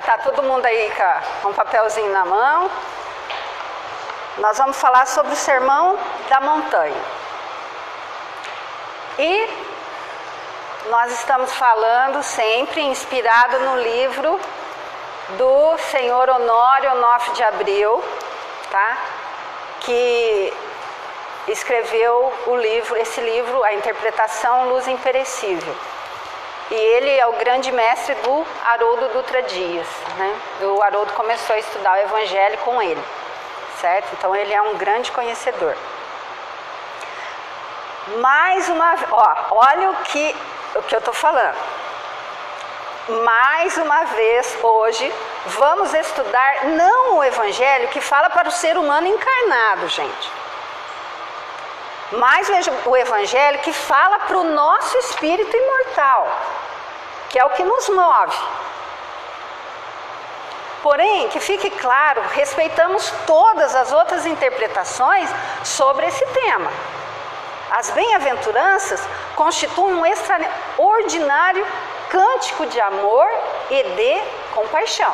Tá todo mundo aí com um papelzinho na mão. Nós vamos falar sobre o Sermão da Montanha. E nós estamos falando sempre inspirado no livro do senhor Honório Onofre de Abreu, tá? Que escreveu esse livro, A Interpretação Luz Imperecível. E ele é o grande mestre do Haroldo Dutra Dias, né? O Haroldo começou a estudar o Evangelho com ele, certo? Então ele é um grande conhecedor. Mais uma vez, olha o que eu estou falando. Mais uma vez, hoje, vamos estudar não o Evangelho que fala para o ser humano encarnado, gente. Mas o Evangelho que fala para o nosso espírito imortal, que é o que nos move. Porém, que fique claro, respeitamos todas as outras interpretações sobre esse tema. As bem-aventuranças constituem um extraordinário cântico de amor e de compaixão.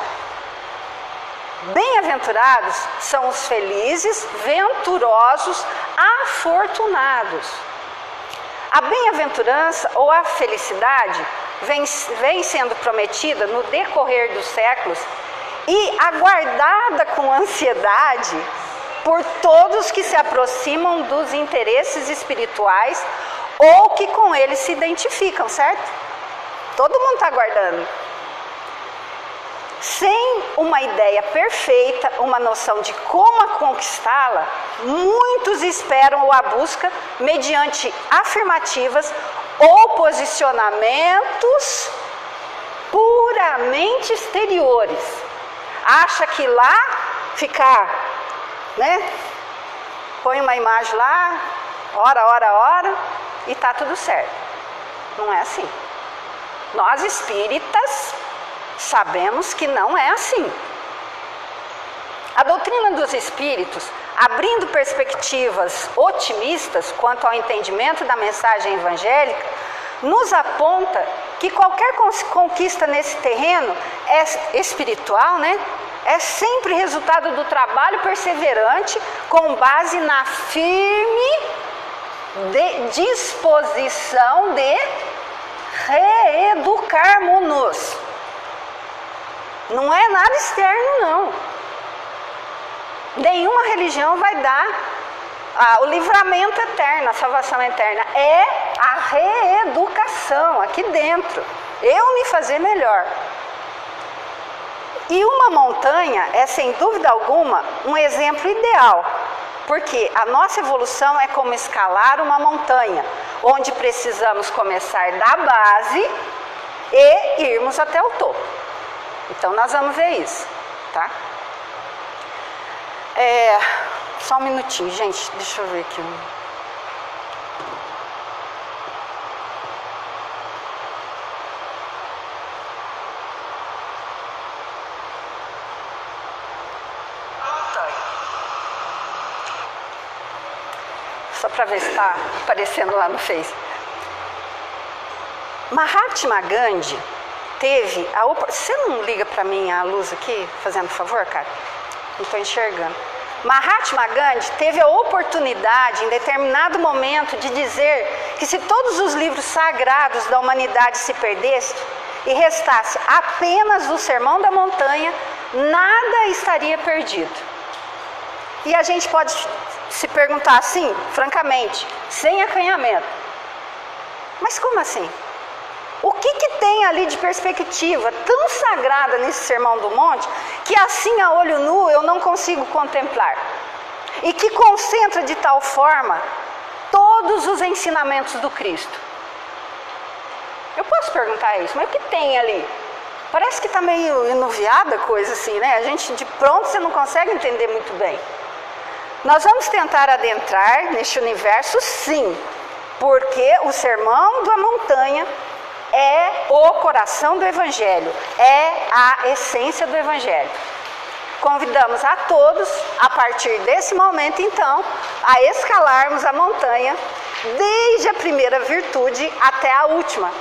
Bem-aventurados são os felizes, venturosos, afortunados. A bem-aventurança ou a felicidade vem sendo prometida no decorrer dos séculos e aguardada com ansiedade por todos que se aproximam dos interesses espirituais ou que com eles se identificam, certo? Todo mundo está aguardando. Sem uma ideia perfeita, uma noção de como a conquistá-la, muitos esperam ou a busca mediante afirmativas ou posicionamentos puramente exteriores. Acha que lá ficar, né? Põe uma imagem lá, ora, e tá tudo certo. Não é assim. Nós espíritas sabemos que não é assim. A doutrina dos espíritos, abrindo perspectivas otimistas quanto ao entendimento da mensagem evangélica, nos aponta que qualquer conquista nesse terreno espiritual, né, é sempre resultado do trabalho perseverante com base na firme disposição de reeducarmos-nos. Não é nada externo, não. Nenhuma religião vai dar o livramento eterno, a salvação eterna. É a reeducação aqui dentro. Eu me fazer melhor. E uma montanha é, sem dúvida alguma, um exemplo ideal. Porque a nossa evolução é como escalar uma montanha, onde precisamos começar da base e irmos até o topo. Então nós vamos ver isso, tá? Só um minutinho, gente, deixa eu ver aqui. Só para ver se está aparecendo lá no Face. Mahatma Gandhi teve a oportunidade. Você não liga para mim a luz aqui, fazendo favor, cara? Não estou enxergando. Mahatma Gandhi teve a oportunidade, em determinado momento, de dizer que se todos os livros sagrados da humanidade se perdessem e restasse apenas o Sermão da Montanha, nada estaria perdido. E a gente pode se perguntar assim, francamente, sem acanhamento. Mas como assim? O que tem ali de perspectiva tão sagrada nesse Sermão do Monte que assim a olho nu eu não consigo contemplar? E que concentra de tal forma todos os ensinamentos do Cristo? Eu posso perguntar isso, mas o que tem ali? Parece que está meio enuviada a coisa assim, né? A gente de pronto você não consegue entender muito bem. Nós vamos tentar adentrar neste universo, sim, porque o Sermão da Montanha é o coração do Evangelho, é a essência do Evangelho. Convidamos a todos, a partir desse momento, então, a escalarmos a montanha, desde a primeira virtude até a última,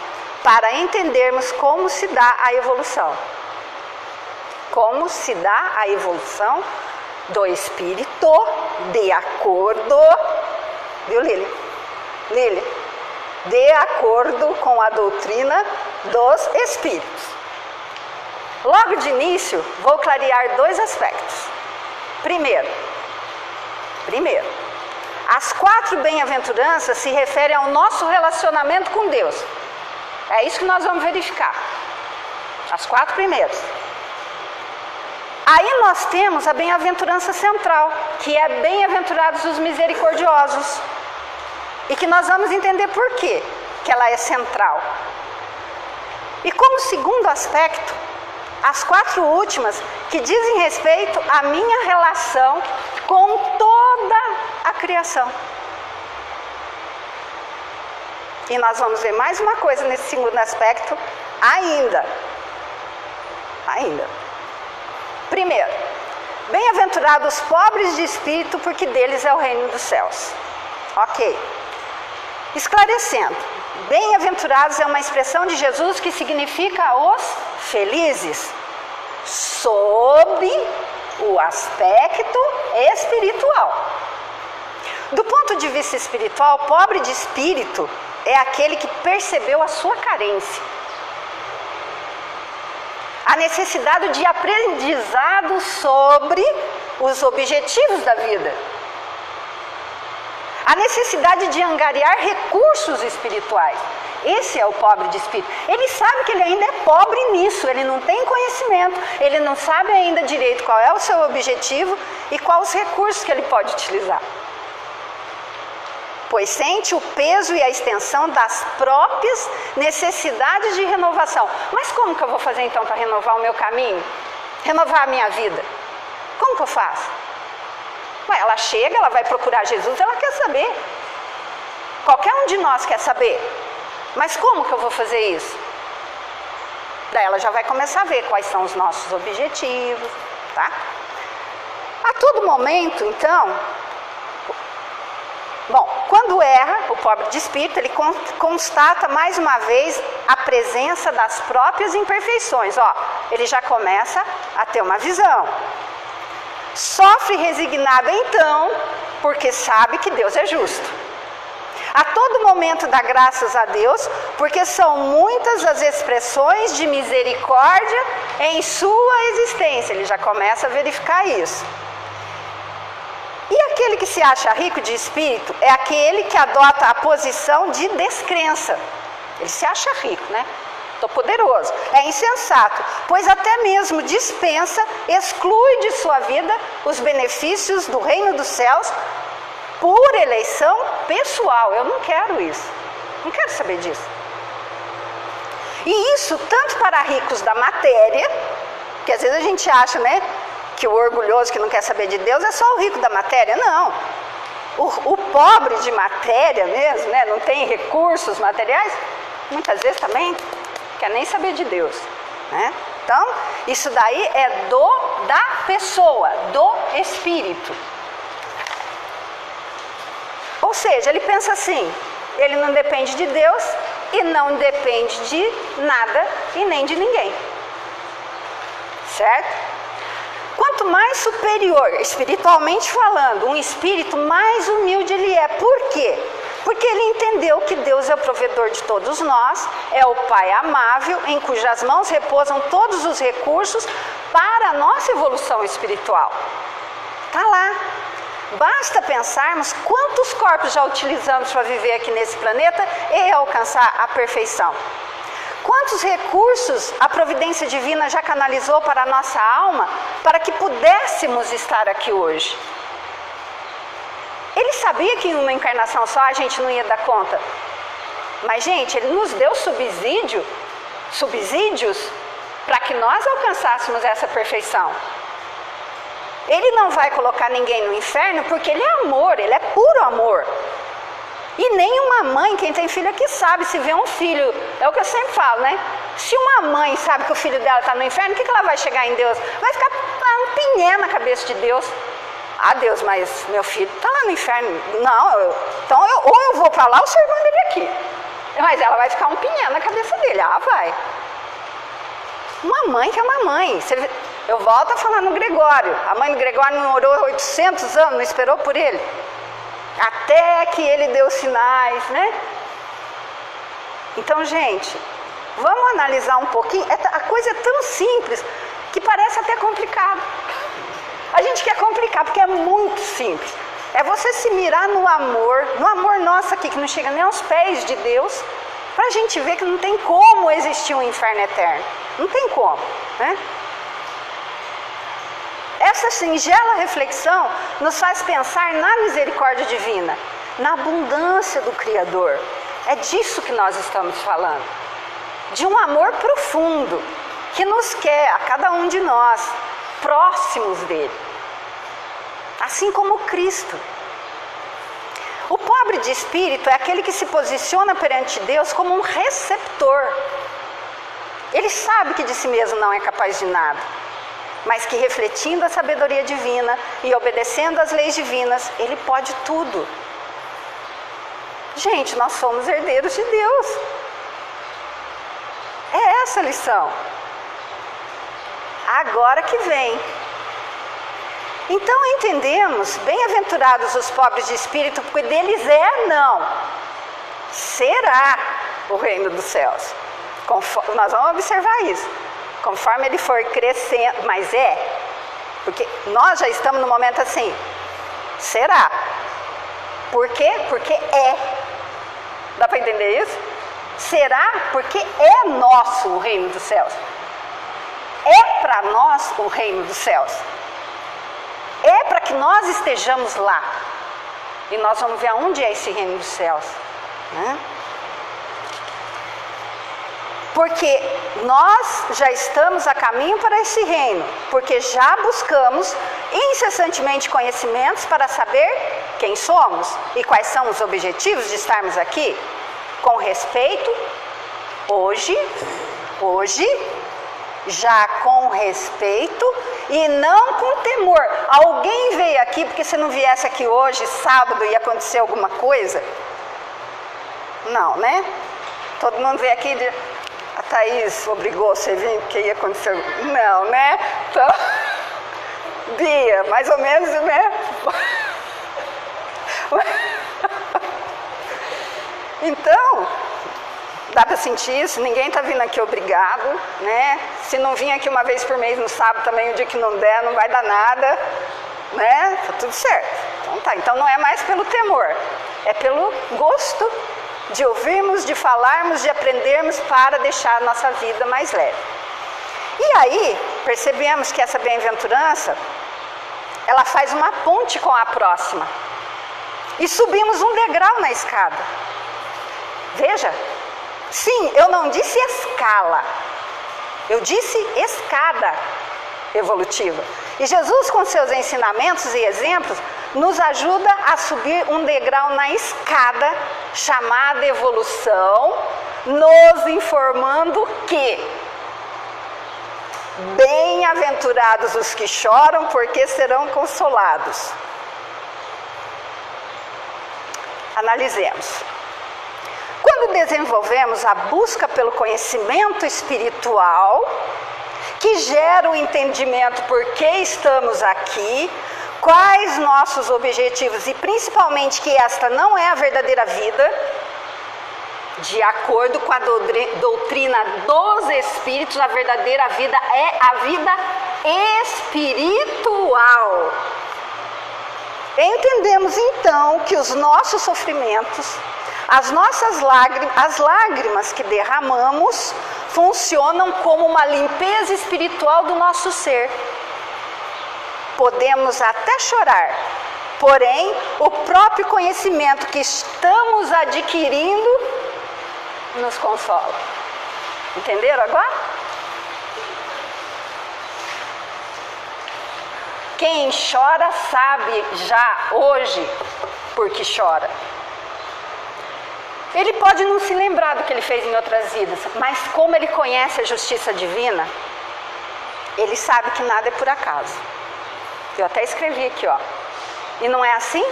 para entendermos como se dá a evolução. como se dá a evolução do espírito de acordo, viu, Lília? Lília, de acordo com a doutrina dos espíritos. Logo de início, vou clarear dois aspectos. Primeiro, as 4 bem-aventuranças se referem ao nosso relacionamento com Deus. É isso que nós vamos verificar. As 4 primeiras. Aí nós temos a bem-aventurança central, que é bem-aventurados os misericordiosos. E que nós vamos entender por quê que ela é central. E como segundo aspecto, as 4 últimas que dizem respeito à minha relação com toda a criação. E nós vamos ver mais uma coisa nesse segundo aspecto ainda. Primeiro, bem-aventurados os pobres de espírito, porque deles é o reino dos céus. Ok. Esclarecendo, bem-aventurados é uma expressão de Jesus que significa os felizes, sob o aspecto espiritual. Do ponto de vista espiritual, pobre de espírito é aquele que percebeu a sua carência, a necessidade de aprendizado sobre os objetivos da vida, a necessidade de angariar recursos espirituais. Esse é o pobre de espírito. Ele sabe que ele ainda é pobre nisso, ele não tem conhecimento, ele não sabe ainda direito qual é o seu objetivo e quais os recursos que ele pode utilizar. Pois sente o peso e a extensão das próprias necessidades de renovação. Mas como que eu vou fazer então para renovar o meu caminho? Renovar a minha vida? Como que eu faço? Ela chega, ela vai procurar Jesus, ela quer saber. Qualquer um de nós quer saber. Mas como que eu vou fazer isso? Daí ela já vai começar a ver quais são os nossos objetivos, tá? A todo momento, então, quando erra, o pobre de espírito, ele constata mais uma vez a presença das próprias imperfeições. Ele já começa a ter uma visão. Sofre resignado então, porque sabe que Deus é justo. A todo momento dá graças a Deus, porque são muitas as expressões de misericórdia em sua existência. Ele já começa a verificar isso. E aquele que se acha rico de espírito é aquele que adota a posição de descrença. Ele se acha rico, né? Estou poderoso. É insensato, pois até mesmo dispensa, exclui de sua vida os benefícios do reino dos céus por eleição pessoal. Eu não quero isso. Não quero saber disso. E isso tanto para ricos da matéria, que às vezes a gente acha, né, que o orgulhoso que não quer saber de Deus é só o rico da matéria. Não. O pobre de matéria mesmo, né, não tem recursos materiais, muitas vezes também quer nem saber de Deus, né? Então, isso daí é da pessoa, do espírito. Ou seja, ele pensa assim, ele não depende de Deus e não depende de nada e nem de ninguém. Certo? Quanto mais superior, espiritualmente falando, um espírito, mais humilde ele é. Por quê? Porque ele entendeu que Deus é o provedor de todos nós, é o Pai amável, em cujas mãos repousam todos os recursos para a nossa evolução espiritual. Está lá. Basta pensarmos quantos corpos já utilizamos para viver aqui nesse planeta e alcançar a perfeição. Quantos recursos a providência divina já canalizou para a nossa alma para que pudéssemos estar aqui hoje? Ele sabia que em uma encarnação só a gente não ia dar conta. Mas, gente, ele nos deu subsídios para que nós alcançássemos essa perfeição. Ele não vai colocar ninguém no inferno porque ele é amor, ele é puro amor. E nem uma mãe, quem tem filho aqui sabe, se vê um filho, é o que eu sempre falo, né? Se uma mãe sabe que o filho dela está no inferno, o que ela vai chegar em Deus? Vai ficar um pinhé na cabeça de Deus. Ah, Deus, mas meu filho está lá no inferno. Não, então ou eu vou para lá ou o senhor manda ele aqui. Mas ela vai ficar um pinhé na cabeça dele. Ah, vai. Uma mãe que é uma mãe. Eu volto a falar no Gregório. A mãe do Gregório não orou 800 anos, não esperou por ele. Até que ele deu sinais, né? Então, gente, vamos analisar um pouquinho. A coisa é tão simples que parece até complicado. A gente quer complicar porque é muito simples. É você se mirar no amor nosso aqui, que não chega nem aos pés de Deus, para a gente ver que não tem como existir um inferno eterno. Não tem como, né? Essa singela reflexão nos faz pensar na misericórdia divina, na abundância do Criador. É disso que nós estamos falando. De um amor profundo, que nos quer, a cada um de nós, próximos dele. Assim como Cristo. O pobre de espírito é aquele que se posiciona perante Deus como um receptor. Ele sabe que de si mesmo não é capaz de nada, mas que refletindo a sabedoria divina e obedecendo às leis divinas, ele pode tudo. Gente, nós somos herdeiros de Deus. É essa a lição. Agora que vem. Então entendemos, bem-aventurados os pobres de espírito, porque deles será o reino dos céus. Nós vamos observar isso. Conforme ele for crescendo, mas porque nós já estamos no momento assim, será. Por quê? Porque Dá para entender isso? Será porque é nosso o reino dos céus. É para nós o reino dos céus. É para que nós estejamos lá. E nós vamos ver aonde é esse reino dos céus, né? Porque nós já estamos a caminho para esse reino, porque já buscamos incessantemente conhecimentos para saber quem somos e quais são os objetivos de estarmos aqui, com respeito, hoje, já com respeito e não com temor. Alguém veio aqui, porque se não viesse aqui hoje, sábado, ia acontecer alguma coisa? Não, né? Todo mundo veio aqui de... A Thaís obrigou você a vir porque ia acontecer. Não, né? Então, Bia, mais ou menos, né? Então, dá para sentir isso? Ninguém está vindo aqui obrigado, né? Se não vir aqui uma vez por mês no sábado também, o dia que não der, não vai dar nada, né? Tá tudo certo. Então tá. Então não é mais pelo temor, é pelo gosto de ouvirmos, de falarmos, de aprendermos para deixar a nossa vida mais leve. E aí, percebemos que essa bem-aventurança, ela faz uma ponte com a próxima. E subimos um degrau na escada. Veja, sim, eu não disse escala, eu disse escada evolutiva. E Jesus, com seus ensinamentos e exemplos, nos ajuda a subir um degrau na escada chamada evolução, nos informando que bem-aventurados os que choram, porque serão consolados. Analisemos. Quando desenvolvemos a busca pelo conhecimento espiritual, que gera o entendimento por que estamos aqui, quais nossos objetivos e principalmente que esta não é a verdadeira vida, de acordo com a doutrina dos espíritos, a verdadeira vida é a vida espiritual. Entendemos então que os nossos sofrimentos, as lágrimas que derramamos, funcionam como uma limpeza espiritual do nosso ser. Podemos até chorar, porém, o próprio conhecimento que estamos adquirindo nos consola. Entenderam agora? Quem chora sabe já hoje por que chora. Ele pode não se lembrar do que ele fez em outras vidas, mas como ele conhece a justiça divina, ele sabe que nada é por acaso. Eu até escrevi aqui, ó. E não é assim?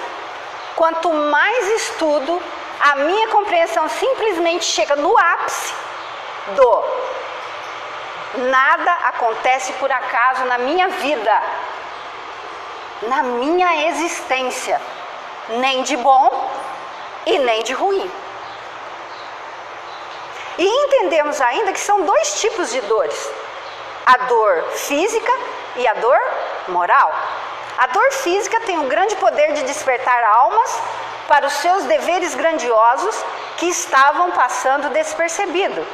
Quanto mais estudo, a minha compreensão simplesmente chega no ápice Nada acontece por acaso na minha vida, na minha existência, nem de bom e nem de ruim. E entendemos ainda que são dois tipos de dores: a dor física e a dor moral. A dor física tem o grande poder de despertar almas para os seus deveres grandiosos que estavam passando despercebido,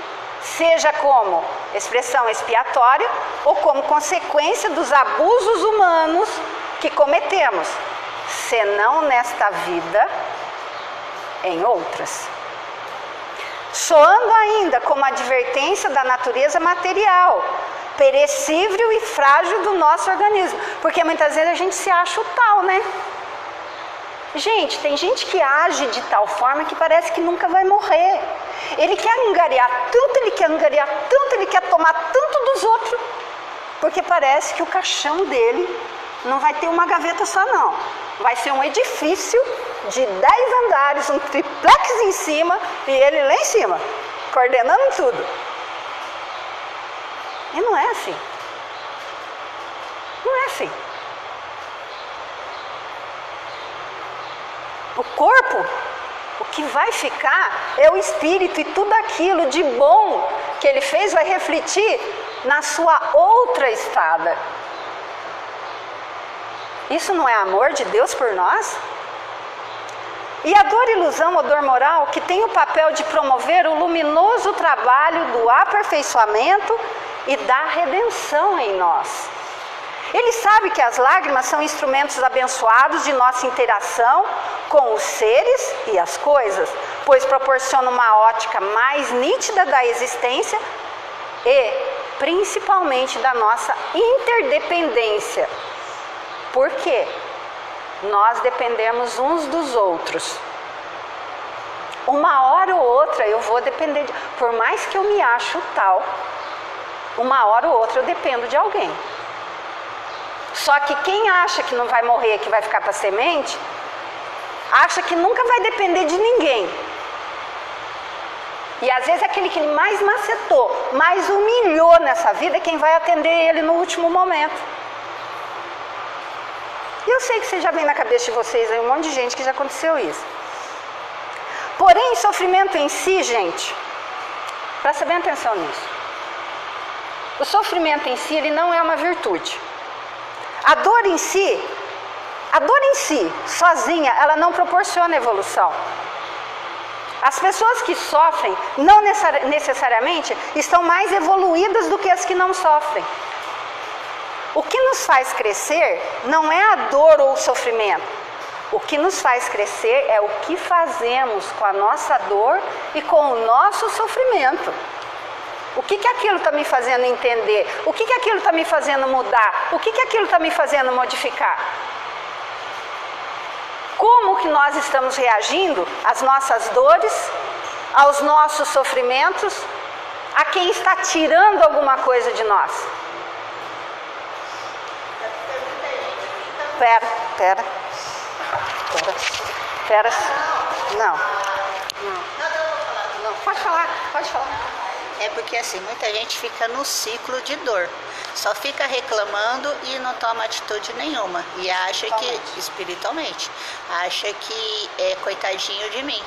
seja como expressão expiatória ou como consequência dos abusos humanos que cometemos, senão nesta vida, em outras. Soando ainda como advertência da natureza material, perecível e frágil do nosso organismo, porque muitas vezes a gente se acha o tal, né? Gente, tem gente que age de tal forma que parece que nunca vai morrer. Ele quer angariar tanto, ele quer tomar tanto dos outros, porque parece que o caixão dele não vai ter uma gaveta só não. Vai ser um edifício de 10 andares, um triplex em cima e ele lá em cima, coordenando tudo. E não é assim. Não é assim. O corpo, o que vai ficar é o espírito, e tudo aquilo de bom que ele fez vai refletir na sua outra estada. Isso não é amor de Deus por nós? E a dor ilusão ou dor moral, que tem o papel de promover o luminoso trabalho do aperfeiçoamento e da redenção em nós. Ele sabe que as lágrimas são instrumentos abençoados de nossa interação com os seres e as coisas, pois proporcionam uma ótica mais nítida da existência e, principalmente, da nossa interdependência. Por quê? Nós dependemos uns dos outros. Uma hora ou outra eu vou depender, por mais que eu me ache tal, uma hora ou outra eu dependo de alguém. Só que quem acha que não vai morrer, que vai ficar para semente, acha que nunca vai depender de ninguém. E às vezes aquele que mais macetou, mais humilhou nessa vida é quem vai atender ele no último momento. E eu sei que você já vem na cabeça de vocês aí um monte de gente que já aconteceu isso. Porém, sofrimento em si, gente, presta bem atenção nisso. O sofrimento em si, ele não é uma virtude. A dor em si, sozinha, ela não proporciona evolução. As pessoas que sofrem, não necessariamente, estão mais evoluídas do que as que não sofrem. O que nos faz crescer não é a dor ou o sofrimento. O que nos faz crescer é o que fazemos com a nossa dor e com o nosso sofrimento. O que aquilo está me fazendo entender? O que aquilo está me fazendo mudar? O que aquilo está me fazendo modificar? Como que nós estamos reagindo às nossas dores, aos nossos sofrimentos, a quem está tirando alguma coisa de nós? Pera. Não. Pode falar. É porque assim, muita gente fica no ciclo de dor. Só fica reclamando e não toma atitude nenhuma. E acha que, espiritualmente, acha que é coitadinho de mim.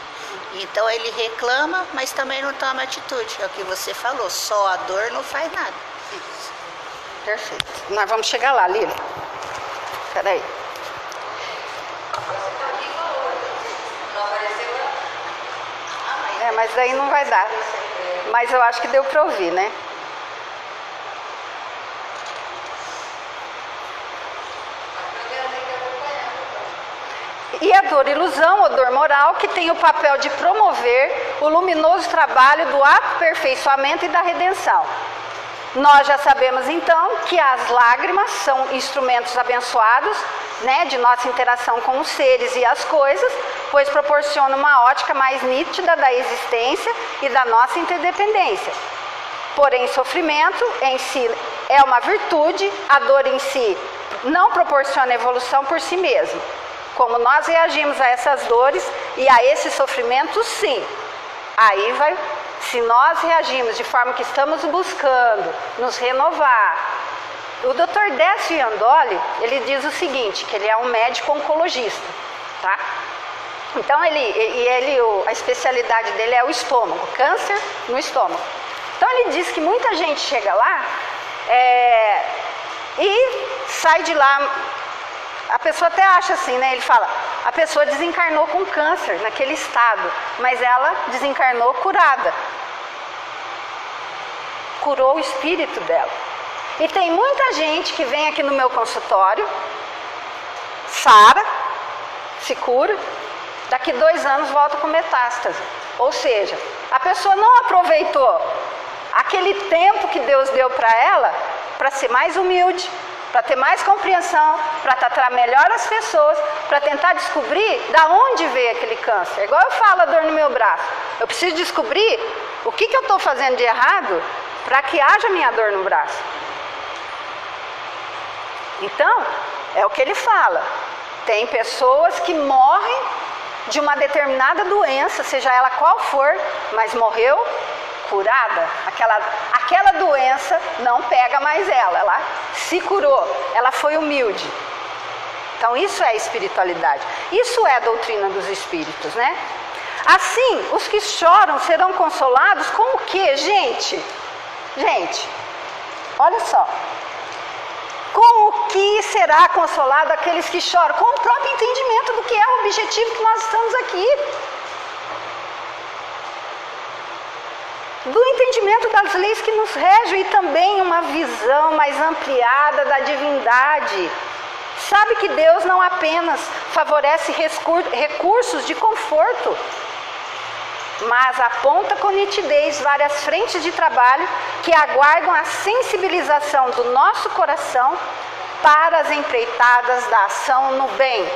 Então ele reclama, mas também não toma atitude. É o que você falou, só a dor não faz nada. Isso. Perfeito. Nós vamos chegar lá, Lili. Peraí. Mas daí não vai dar. Mas eu acho que deu para ouvir, né? E a dor ilusão ou dor moral, que tem o papel de promover o luminoso trabalho do aperfeiçoamento e da redenção. Nós já sabemos então que as lágrimas são instrumentos abençoados, né, de nossa interação com os seres e as coisas, pois proporcionam uma ótica mais nítida da existência e da nossa interdependência. Porém, sofrimento em si é uma virtude, a dor em si não proporciona evolução por si mesmo. Como nós reagimos a essas dores e a esse sofrimento, sim, aí vai Se nós reagimos de forma que estamos buscando nos renovar, o Dr. Décio Iandoli, ele diz o seguinte, que ele é um médico oncologista, tá? Então a especialidade dele é o estômago, câncer no estômago. Então ele diz que muita gente chega lá e sai de lá, a pessoa até acha assim, né? Ele fala, a pessoa desencarnou com câncer naquele estado, mas ela desencarnou curada. Curou o espírito dela. E tem muita gente que vem aqui no meu consultório, sara, se cura, daqui 2 anos volta com metástase. Ou seja, a pessoa não aproveitou aquele tempo que Deus deu para ela para ser mais humilde, para ter mais compreensão, para tratar melhor as pessoas, para tentar descobrir da onde veio aquele câncer. Igual eu falo, a dor no meu braço. Eu preciso descobrir o que eu estou fazendo de errado para que haja minha dor no braço. Então, é o que ele fala. Tem pessoas que morrem de uma determinada doença, seja ela qual for, mas morreu curada. Aquela doença não pega mais ela se curou, ela foi humilde. Então isso é espiritualidade, isso é a doutrina dos espíritos, né? Assim, os que choram serão consolados com o quê, gente? Gente, olha só. Com o que será consolado aqueles que choram? Com o próprio entendimento do que é o objetivo que nós estamos aqui. Do entendimento das leis que nos regem e também uma visão mais ampliada da divindade. Sabe que Deus não apenas favorece recursos de conforto, mas aponta com nitidez várias frentes de trabalho que aguardam a sensibilização do nosso coração para as empreitadas da ação no bem.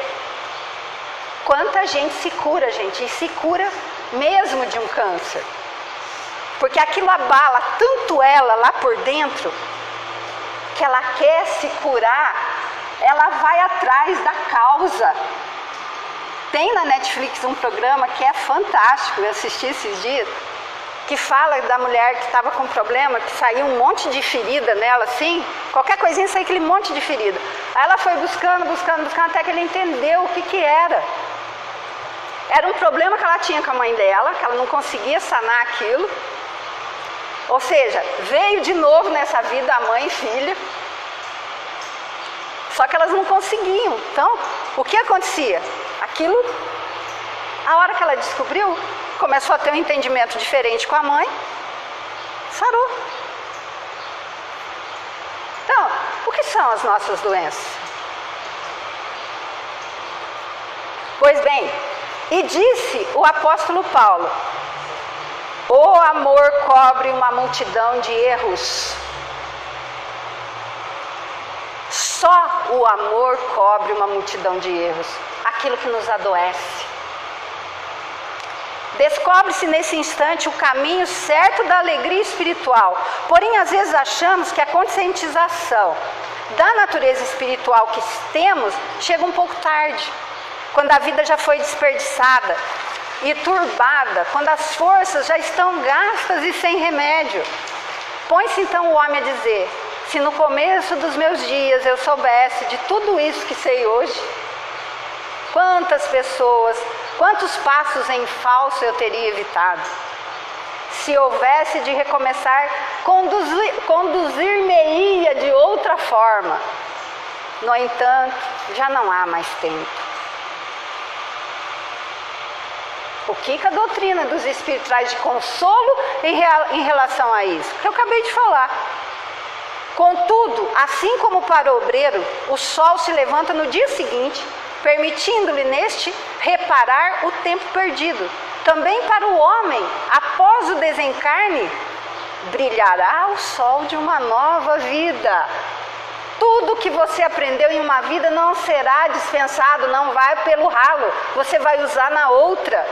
Quanta gente se cura, gente, e se cura mesmo de um câncer. Porque aquilo abala tanto ela lá por dentro, que ela quer se curar, ela vai atrás da causa. Tem na Netflix um programa que é fantástico, eu assisti esses dias, que fala da mulher que estava com problema, que saiu um monte de ferida nela, assim, qualquer coisinha saiu aquele monte de ferida. Aí ela foi buscando, até que ela entendeu o que era. Era um problema que ela tinha com a mãe dela, que ela não conseguia sanar aquilo. Ou seja, veio de novo nessa vida a mãe e filha, só que elas não conseguiam. Então, o que acontecia? Aquilo, a hora que ela descobriu, começou a ter um entendimento diferente com a mãe, sarou. Então, o que são as nossas doenças? Pois bem, e disse o apóstolo Paulo, o amor cobre uma multidão de erros. Só o amor cobre uma multidão de erros, aquilo que nos adoece. Descobre-se nesse instante o caminho certo da alegria espiritual, porém às vezes achamos que a conscientização da natureza espiritual que temos chega um pouco tarde, quando a vida já foi desperdiçada e turbada, quando as forças já estão gastas e sem remédio. Põe-se então o homem a dizer, se no começo dos meus dias eu soubesse de tudo isso que sei hoje, quantas pessoas, quantos passos em falso eu teria evitado. Se houvesse de recomeçar, conduzir-me-ia de outra forma. No entanto, já não há mais tempo. O que a doutrina dos espíritos traz de consolo em relação a isso? Que eu acabei de falar. Contudo, assim como para o obreiro, o sol se levanta no dia seguinte, permitindo-lhe neste reparar o tempo perdido. Também para o homem, após o desencarne, brilhará o sol de uma nova vida. Tudo que você aprendeu em uma vida não será dispensado, não vai pelo ralo, você vai usar na outra.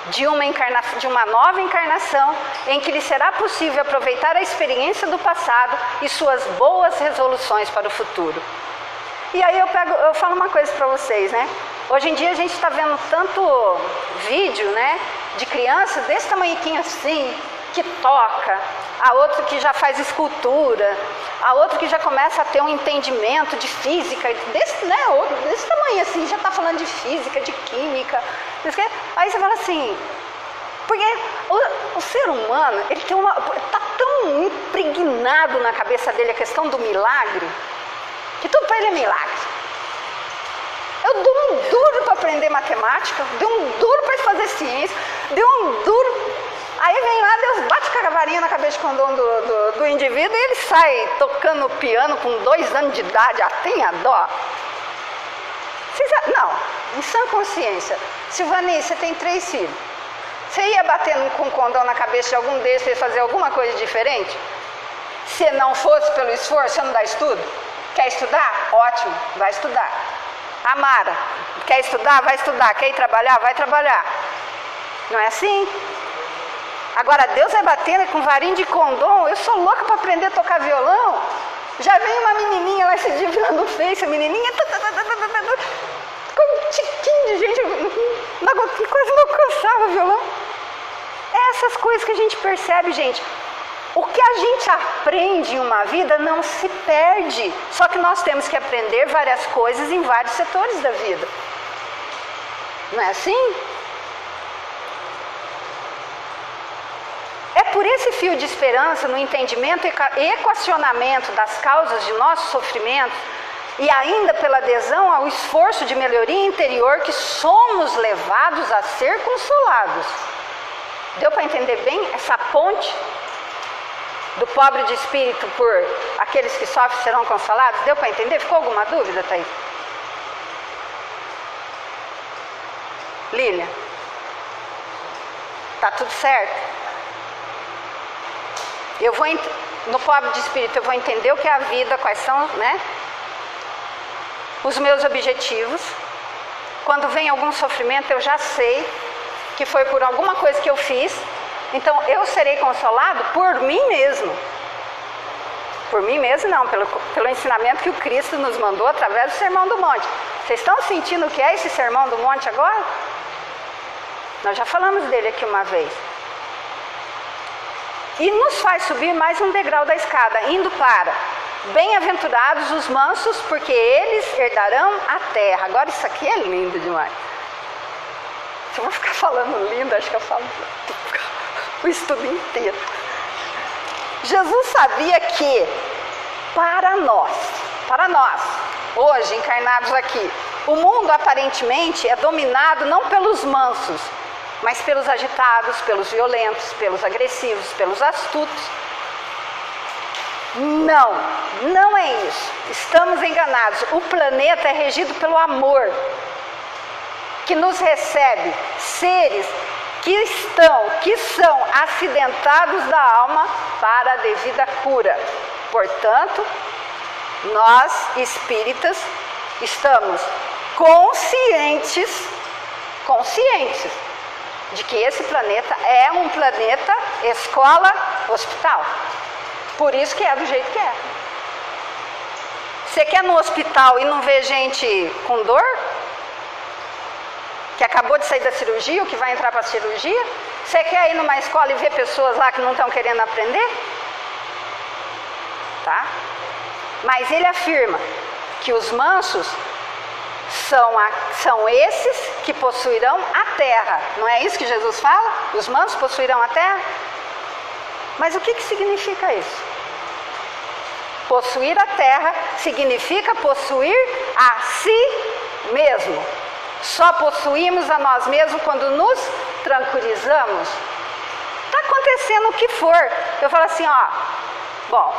De uma nova encarnação, em que lhe será possível aproveitar a experiência do passado e suas boas resoluções para o futuro. E aí eu falo uma coisa para vocês, né? Hoje em dia a gente está vendo tanto vídeo, né? de criança desse tamanhiquinho assim, que toca, a outra que já faz escultura, a outra que já começa a ter um entendimento de física, desse tamanho assim, já está falando de física, de química. Aí você fala assim, porque o ser humano, ele tem está tão impregnado na cabeça dele a questão do milagre, que tudo para ele é milagre. Eu dou um duro para aprender matemática, dou um duro para fazer ciência, dou um duro. Aí vem lá, Deus bate com a varinha na cabeça de condom do indivíduo e ele sai tocando piano com 2 anos de idade, tem a dó. Não, em sã consciência, Silvani, você tem 3 filhos. Você ia batendo com condom na cabeça de algum deles para fazer alguma coisa diferente? Se não fosse pelo esforço, você não dá estudo? Quer estudar? Ótimo, vai estudar. Amara, quer estudar? Vai estudar. Quer ir trabalhar? Vai trabalhar. Não é assim? Agora, Deus vai batendo com varinha de condom. Eu sou louca para aprender a tocar violão. Já vem uma menininha lá esse dia no Face, a menininha com um tiquinho de gente, quase não alcançava o violão. É essas coisas que a gente percebe, gente. O que a gente aprende em uma vida não se perde. Só que nós temos que aprender várias coisas em vários setores da vida. Não é assim? É por esse fio de esperança no entendimento e equacionamento das causas de nossos sofrimentos e ainda pela adesão ao esforço de melhoria interior que somos levados a ser consolados. Deu para entender bem essa ponte do pobre de espírito por aqueles que sofrem serão consolados? Deu para entender? Ficou alguma dúvida, Thaís? Lília? Tá tudo certo? No pobre de espírito eu vou entender o que é a vida, quais são, os meus objetivos. Quando vem algum sofrimento eu já sei que foi por alguma coisa que eu fiz. Então eu serei consolado por mim mesmo. Por mim mesmo não, pelo ensinamento que o Cristo nos mandou através do Sermão do Monte. Vocês estão sentindo o que é esse Sermão do Monte agora? Nós já falamos dele aqui uma vez. E nos faz subir mais um degrau da escada, indo para bem-aventurados os mansos, porque eles herdarão a terra. Agora isso aqui é lindo demais. Se eu vou ficar falando lindo, acho que eu falo o estudo inteiro. Jesus sabia que para nós, hoje encarnados aqui, o mundo aparentemente é dominado não pelos mansos, mas pelos agitados, pelos violentos, pelos agressivos, pelos astutos. Não é isso. Estamos enganados. O planeta é regido pelo amor, que nos recebe seres que são acidentados da alma para a devida cura. Portanto, nós espíritas estamos conscientes de que esse planeta é um planeta escola hospital. Por isso que é do jeito que é. Você quer no hospital e não vê gente com dor? Que acabou de sair da cirurgia ou que vai entrar para a cirurgia? Você quer ir numa escola e ver pessoas lá que não estão querendo aprender? Tá? Mas ele afirma que os mansos são esses que possuirão a terra. Não é isso que Jesus fala? Os mansos possuirão a terra? Mas o que significa isso? Possuir a terra significa possuir a si mesmo. Só possuímos a nós mesmos quando nos tranquilizamos. Está acontecendo o que for. Eu falo assim, bom,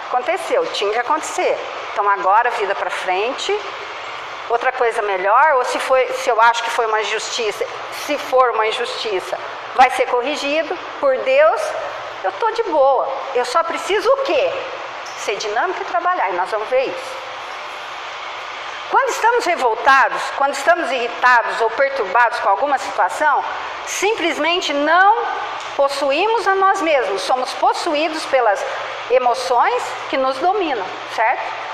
aconteceu, tinha que acontecer. Então agora, vida para frente. Outra coisa melhor, ou se eu acho que foi uma injustiça, se for uma injustiça, vai ser corrigido por Deus, eu estou de boa. Eu só preciso o quê? Ser dinâmico e trabalhar, e nós vamos ver isso. Quando estamos revoltados, quando estamos irritados ou perturbados com alguma situação, simplesmente não possuímos a nós mesmos, somos possuídos pelas emoções que nos dominam, certo?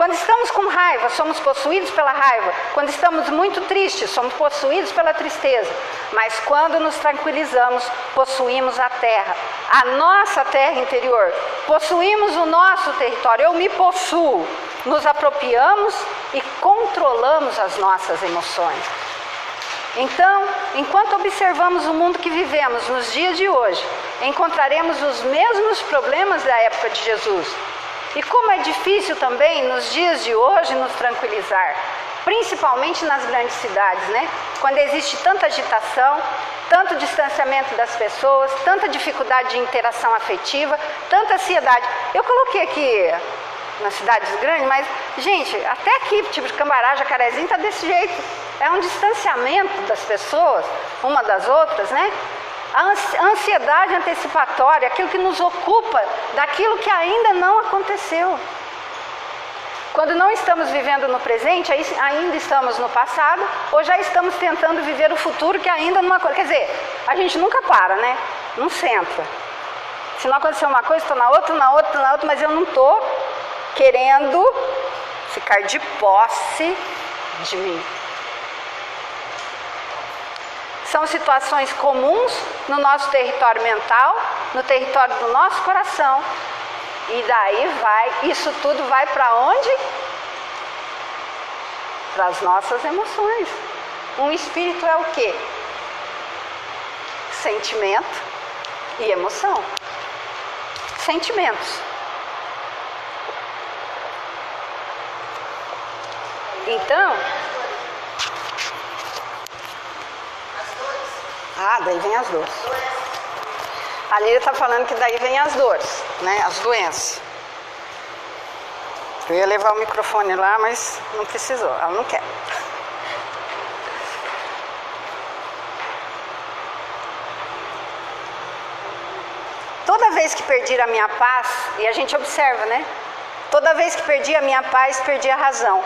Quando estamos com raiva, somos possuídos pela raiva. Quando estamos muito tristes, somos possuídos pela tristeza. Mas quando nos tranquilizamos, possuímos a terra, a nossa terra interior. Possuímos o nosso território. Eu me possuo. Nos apropriamos e controlamos as nossas emoções. Então, enquanto observamos o mundo que vivemos nos dias de hoje, encontraremos os mesmos problemas da época de Jesus. E como é difícil também nos dias de hoje nos tranquilizar, principalmente nas grandes cidades, né? Quando existe tanta agitação, tanto distanciamento das pessoas, tanta dificuldade de interação afetiva, tanta ansiedade. Eu coloquei aqui nas cidades grandes, mas, gente, até aqui, tipo de Cambará, Jacarezinho, está desse jeito. É um distanciamento das pessoas, uma das outras, né? A ansiedade antecipatória, aquilo que nos ocupa daquilo que ainda não aconteceu. Quando não estamos vivendo no presente, ainda estamos no passado, ou já estamos tentando viver o futuro que ainda não aconteceu. Quer dizer, a gente nunca para, né? Não senta. Se não acontecer uma coisa, estou na outra, mas eu não estou querendo ficar de posse de mim. São situações comuns no nosso território mental, no território do nosso coração. E daí isso tudo vai para onde? Para as nossas emoções. Um espírito é o quê? Sentimento e emoção. Sentimentos. Então, daí vem as dores. A Lília está falando que daí vem as dores, né? As doenças. Eu ia levar o microfone lá, mas não precisou, ela não quer. Toda vez que perdi a minha paz, e a gente observa, né? Toda vez que perdi a minha paz, perdi a razão.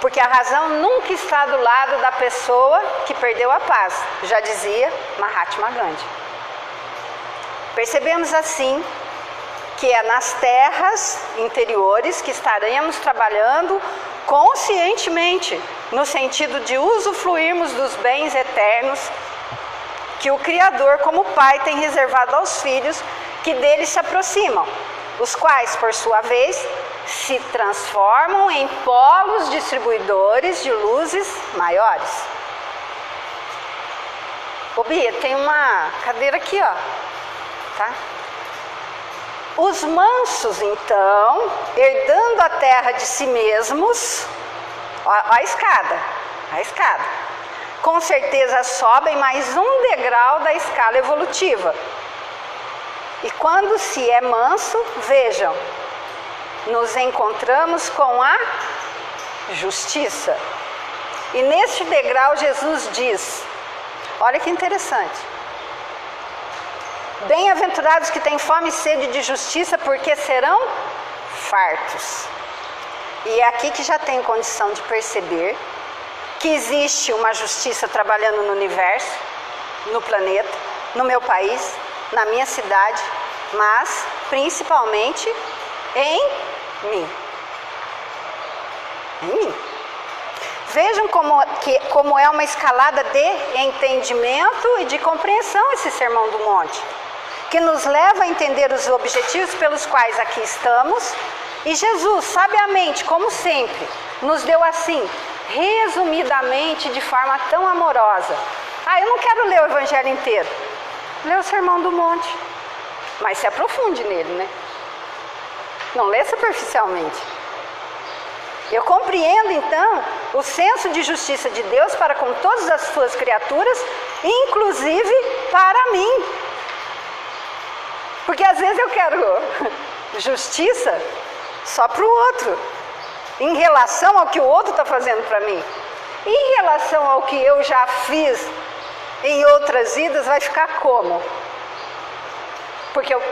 Porque a razão nunca está do lado da pessoa que perdeu a paz, já dizia Mahatma Gandhi. Percebemos assim que é nas terras interiores que estaremos trabalhando conscientemente, no sentido de usufruirmos dos bens eternos que o Criador, como Pai, tem reservado aos filhos que dele se aproximam, os quais, por sua vez, se transformam em polos distribuidores de luzes maiores. Ô Bia, tem uma cadeira aqui, ó. Tá? Os mansos, então, herdando a terra de si mesmos, ó, a escada, com certeza sobem mais um degrau da escala evolutiva. E quando se é manso, vejam, nos encontramos com a justiça. E neste degrau Jesus diz, olha que interessante, bem-aventurados que têm fome e sede de justiça, porque serão fartos. E é aqui que já tenho condição de perceber que existe uma justiça trabalhando no universo, no planeta, no meu país, na minha cidade, mas principalmente em mim. Em mim. Vejam como é uma escalada de entendimento e de compreensão esse Sermão do Monte, que nos leva a entender os objetivos pelos quais aqui estamos. E Jesus, sabiamente, como sempre, nos deu assim, resumidamente, de forma tão amorosa. Eu não quero ler o Evangelho inteiro. Lê o Sermão do Monte. Mas se aprofunde nele, né? Não lê superficialmente. Eu compreendo, então, o senso de justiça de Deus para com todas as suas criaturas, inclusive para mim. Porque às vezes eu quero justiça só para o outro, em relação ao que o outro está fazendo para mim. E em relação ao que eu já fiz em outras vidas, vai ficar como? Porque eu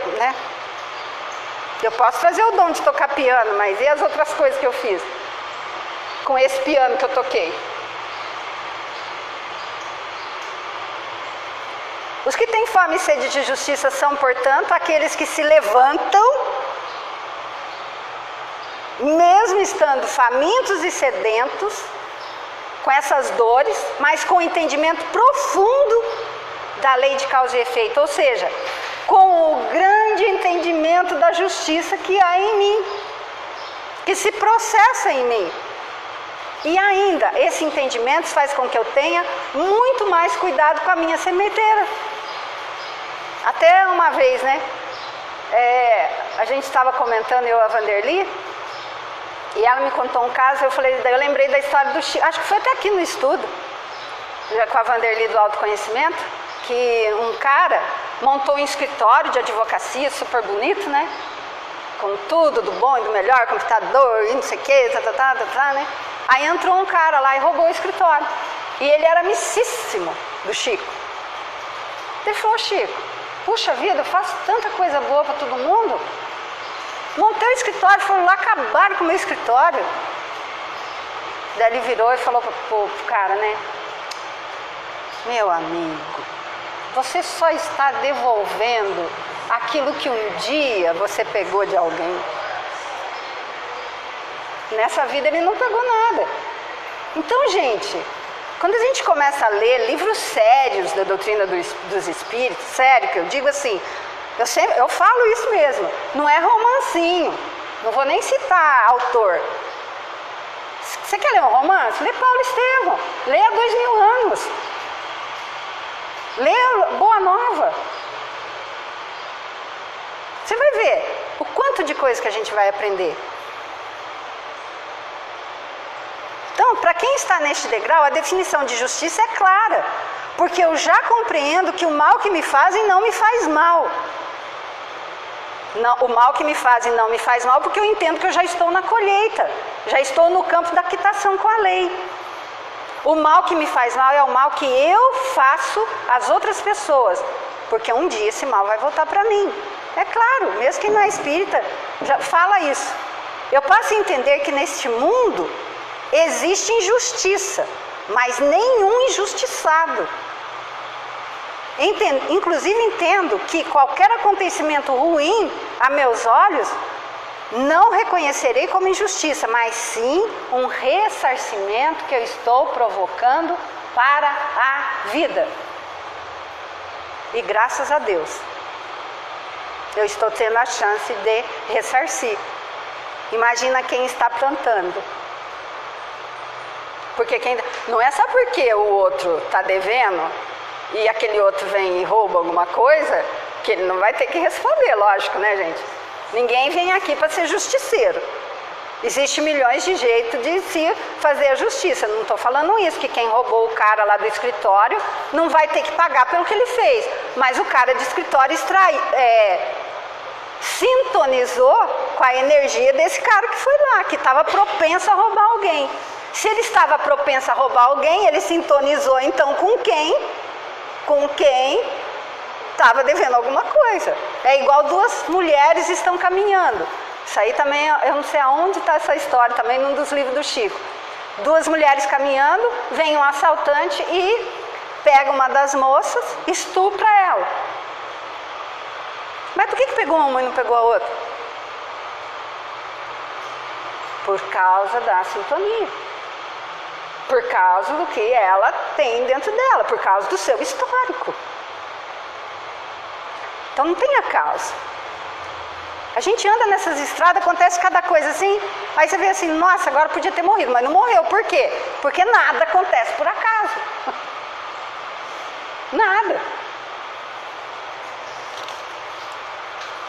posso trazer o dom de tocar piano, mas e as outras coisas que eu fiz com esse piano que eu toquei? Os que têm fome e sede de justiça são, portanto, aqueles que se levantam mesmo estando famintos e sedentos, com essas dores, mas com entendimento profundo da lei de causa e efeito, ou seja, com o grande entendimento da justiça que há em mim, que se processa em mim. E ainda, esse entendimento faz com que eu tenha muito mais cuidado com a minha sementeira. Até uma vez, né, a gente estava comentando, eu e a Vanderly, e ela me contou um caso, eu lembrei da história do Chico, acho que foi até aqui no estudo, já com a Vanderly do autoconhecimento, que um cara montou um escritório de advocacia super bonito, né? Com tudo do bom e do melhor, computador e não sei o que, né? Aí entrou um cara lá e roubou o escritório. E ele era amicíssimo do Chico. Ele falou: Chico, puxa vida, eu faço tanta coisa boa para todo mundo. Montei o escritório, foram lá, acabaram com o meu escritório. Daí ele virou e falou pro cara, né? Meu amigo, você só está devolvendo aquilo que um dia você pegou de alguém. Nessa vida ele não pegou nada. Então, gente, quando a gente começa a ler livros sérios da doutrina dos espíritos, sério que eu digo assim, eu falo isso mesmo, não é romancinho, não vou nem citar autor. Você quer ler um romance? Lê Paulo Estevam, lê há 2000 anos. Lê Boa Nova. Você vai ver o quanto de coisa que a gente vai aprender. Então, para quem está neste degrau, a definição de justiça é clara, porque eu já compreendo que o mal que me fazem não me faz mal. Não, o mal que me fazem não me faz mal, porque eu entendo que eu já estou na colheita, já estou no campo da quitação com a lei. O mal que me faz mal é o mal que eu faço às outras pessoas, porque um dia esse mal vai voltar para mim. É claro, mesmo quem não é espírita já fala isso. Eu passo a entender que neste mundo existe injustiça, mas nenhum injustiçado. Inclusive entendo que qualquer acontecimento ruim a meus olhos não reconhecerei como injustiça, mas sim um ressarcimento que eu estou provocando para a vida. E graças a Deus, eu estou tendo a chance de ressarcir. Imagina quem está plantando. Porque não é só porque o outro está devendo e aquele outro vem e rouba alguma coisa, que ele não vai ter que responder, lógico, né, gente? Ninguém vem aqui para ser justiceiro. Existem milhões de jeitos de se fazer a justiça. Não estou falando isso, que quem roubou o cara lá do escritório não vai ter que pagar pelo que ele fez. Mas o cara de escritório sintonizou com a energia desse cara que foi lá, que estava propenso a roubar alguém. Se ele estava propenso a roubar alguém, ele sintonizou então com quem estava devendo alguma coisa. É igual duas mulheres estão caminhando. Isso aí também, eu não sei aonde está essa história, também num dos livros do Chico. Duas mulheres caminhando, vem um assaltante e pega uma das moças, estupra ela. Mas por que pegou uma e não pegou a outra? Por causa da sintonia. Por causa do que ela tem dentro dela, por causa do seu histórico. Então não tem acaso. A gente anda nessas estradas, acontece cada coisa assim, aí você vê assim, nossa, agora podia ter morrido, mas não morreu. Por quê? Porque nada acontece por acaso. Nada.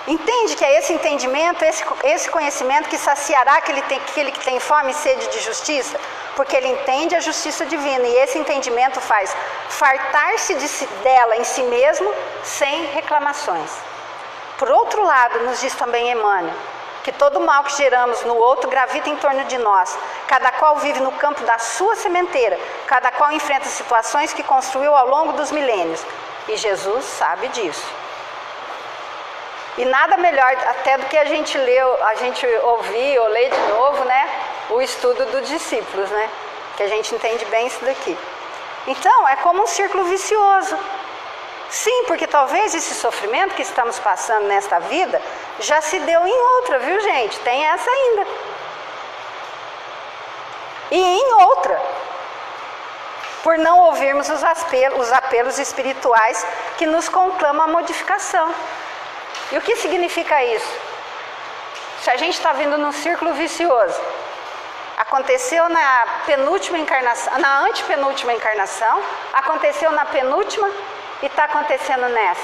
Entende que é esse entendimento, esse conhecimento que saciará aquele que tem fome e sede de justiça? Porque ele entende a justiça divina, e esse entendimento faz fartar-se dela em si mesmo sem reclamações. Por outro lado, nos diz também Emmanuel, que todo mal que geramos no outro gravita em torno de nós, cada qual vive no campo da sua sementeira, cada qual enfrenta situações que construiu ao longo dos milênios, e Jesus sabe disso. E nada melhor até do que a gente ouvir ou ler de novo, né, o estudo dos discípulos, né, que a gente entende bem isso daqui. Então, é como um círculo vicioso. Sim, porque talvez esse sofrimento que estamos passando nesta vida já se deu em outra, viu, gente? Tem essa ainda. e em outra, por não ouvirmos os apelos espirituais que nos conclamam a modificação. E o que significa isso? Se a gente está vindo num círculo vicioso, aconteceu na penúltima encarnação, na antepenúltima encarnação, aconteceu na penúltima e está acontecendo nessa.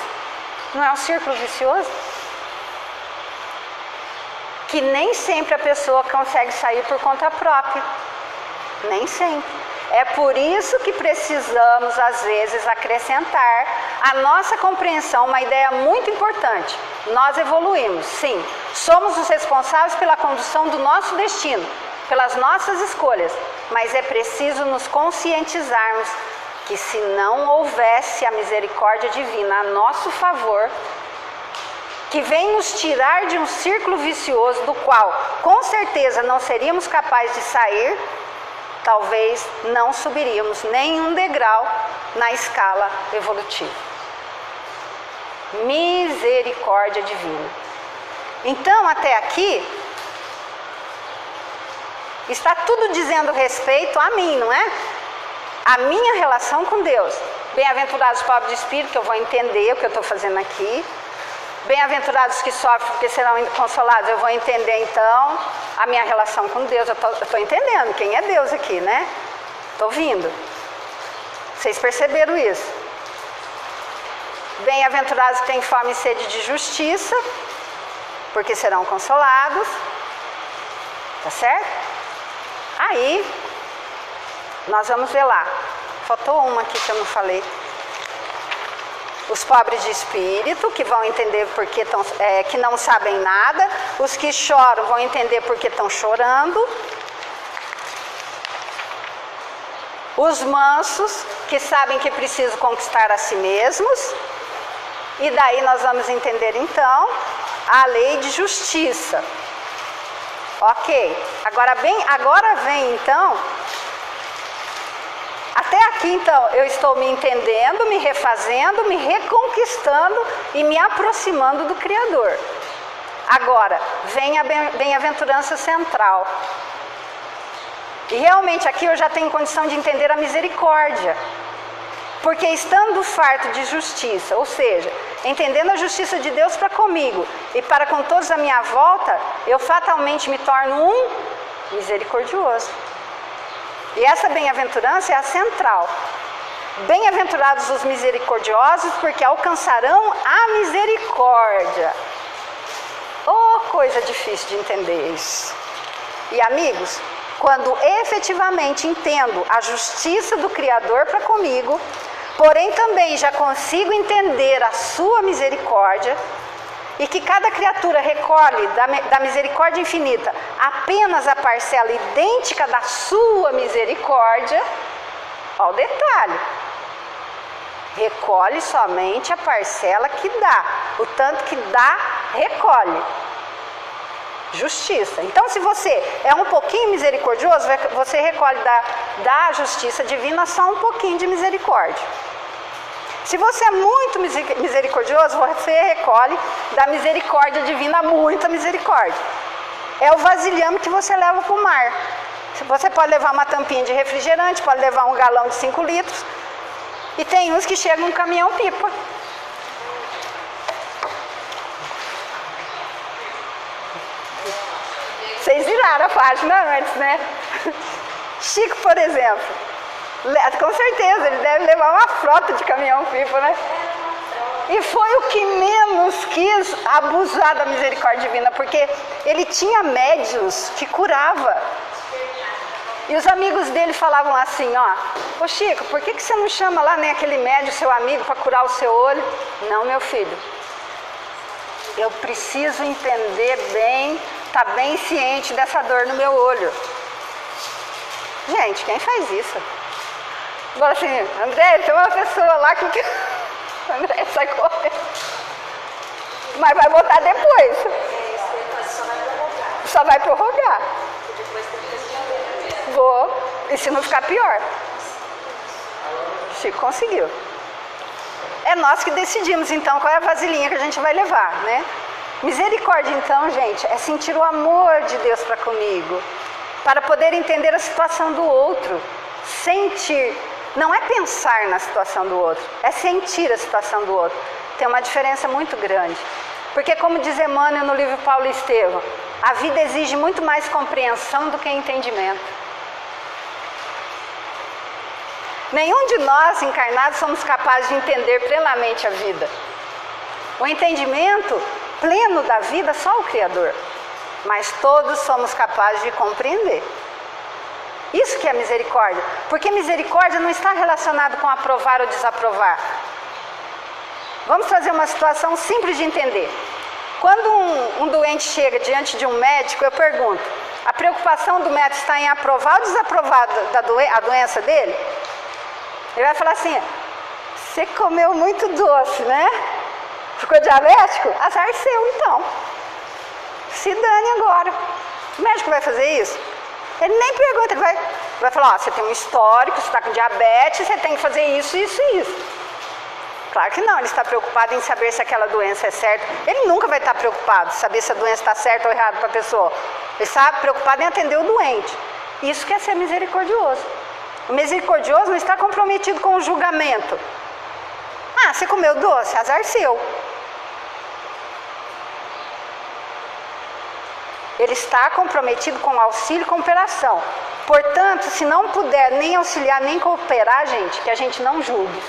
Não é um círculo vicioso? Que nem sempre a pessoa consegue sair por conta própria. Nem sempre. É por isso que precisamos, às vezes, acrescentar à nossa compreensão uma ideia muito importante. Nós evoluímos, sim. Somos os responsáveis pela condução do nosso destino, pelas nossas escolhas. Mas é preciso nos conscientizarmos que se não houvesse a misericórdia divina a nosso favor, que vem nos tirar de um círculo vicioso do qual, com certeza, não seríamos capazes de sair, talvez não subiríamos nenhum degrau na escala evolutiva. Misericórdia divina. Então, até aqui, está tudo dizendo respeito a mim, não é? A minha relação com Deus. Bem-aventurados os pobres de espírito, que eu vou entender o que eu estou fazendo aqui. Bem-aventurados que sofrem, porque serão consolados. Eu vou entender, então, a minha relação com Deus. Eu estou entendendo quem é Deus aqui, né? Estou ouvindo. Vocês perceberam isso? Bem-aventurados que têm fome e sede de justiça, porque serão consolados. Tá certo? Aí, nós vamos ver lá. Faltou uma aqui que eu não falei. Os pobres de espírito, que vão entender porque que não sabem nada. Os que choram vão entender porque estão chorando. Os mansos, que sabem que precisam conquistar a si mesmos. E daí nós vamos entender então a lei de justiça. Ok. Agora vem então... Até aqui, então, eu estou me entendendo, me refazendo, me reconquistando e me aproximando do Criador. Agora, vem a bem-aventurança central. E realmente aqui eu já tenho condição de entender a misericórdia. Porque estando farto de justiça, ou seja, entendendo a justiça de Deus para comigo e para com todos à minha volta, eu fatalmente me torno um misericordioso. E essa bem-aventurança é a central. Bem-aventurados os misericordiosos, porque alcançarão a misericórdia. Oh, coisa difícil de entender isso. E amigos, quando efetivamente entendo a justiça do Criador para comigo, porém também já consigo entender a sua misericórdia, e que cada criatura recolhe da misericórdia infinita apenas a parcela idêntica da sua misericórdia, olha o detalhe, recolhe somente a parcela que dá, o tanto que dá, recolhe. Justiça. Então, se você é um pouquinho misericordioso, você recolhe da justiça divina só um pouquinho de misericórdia. Se você é muito misericordioso, você recolhe da misericórdia divina muita misericórdia. É o vasilhame que você leva para o mar. Você pode levar uma tampinha de refrigerante, pode levar um galão de 5 litros. E tem uns que chegam num caminhão-pipa. Vocês viraram a página antes, né? Chico, por exemplo. Com certeza, ele deve levar uma frota de caminhão-pipa, né? E foi o que menos quis abusar da misericórdia divina, porque ele tinha médiuns que curava. E os amigos dele falavam assim, ó, ô Chico, por que você não chama lá nem aquele médium, seu amigo, para curar o seu olho? Não, meu filho, eu preciso entender bem, tá bem ciente dessa dor no meu olho. Gente, quem faz isso? Fala assim, André, tem uma pessoa lá que... André, sai correndo. Mas vai botar depois. Só vai prorrogar. Vou, e se não ficar pior. Chico conseguiu. É nós que decidimos, então, qual é a vasilhinha que a gente vai levar, né? Misericórdia, então, gente, é sentir o amor de Deus para comigo. para poder entender a situação do outro. Sentir. Não é pensar na situação do outro, é sentir a situação do outro. Tem uma diferença muito grande. Porque, como diz Emmanuel no livro Paulo e Estevão, a vida exige muito mais compreensão do que entendimento. Nenhum de nós encarnados somos capazes de entender plenamente a vida. O entendimento pleno da vida só o Criador. Mas todos somos capazes de compreender. Isso que é misericórdia. Porque misericórdia não está relacionado com aprovar ou desaprovar. Vamos fazer uma situação simples de entender. Quando um doente chega diante de um médico, eu pergunto, a preocupação do médico está em aprovar ou desaprovar a doença dele? Ele vai falar assim, você comeu muito doce, né? Ficou diabético? Azar seu, então. Se dane agora. O médico vai fazer isso? Ele nem pergunta, ele vai falar, você tem um histórico, você está com diabetes, você tem que fazer isso, isso e isso. Claro que não, ele está preocupado em saber se aquela doença é certa. Ele nunca vai estar preocupado em saber se a doença está certa ou errada para a pessoa. Ele está preocupado em atender o doente. Isso que é ser misericordioso. O misericordioso não está comprometido com o julgamento. Ah, você comeu doce? Azar seu. Ele está comprometido com auxílio e cooperação. Portanto, se não puder nem auxiliar nem cooperar, gente, que a gente não julgue.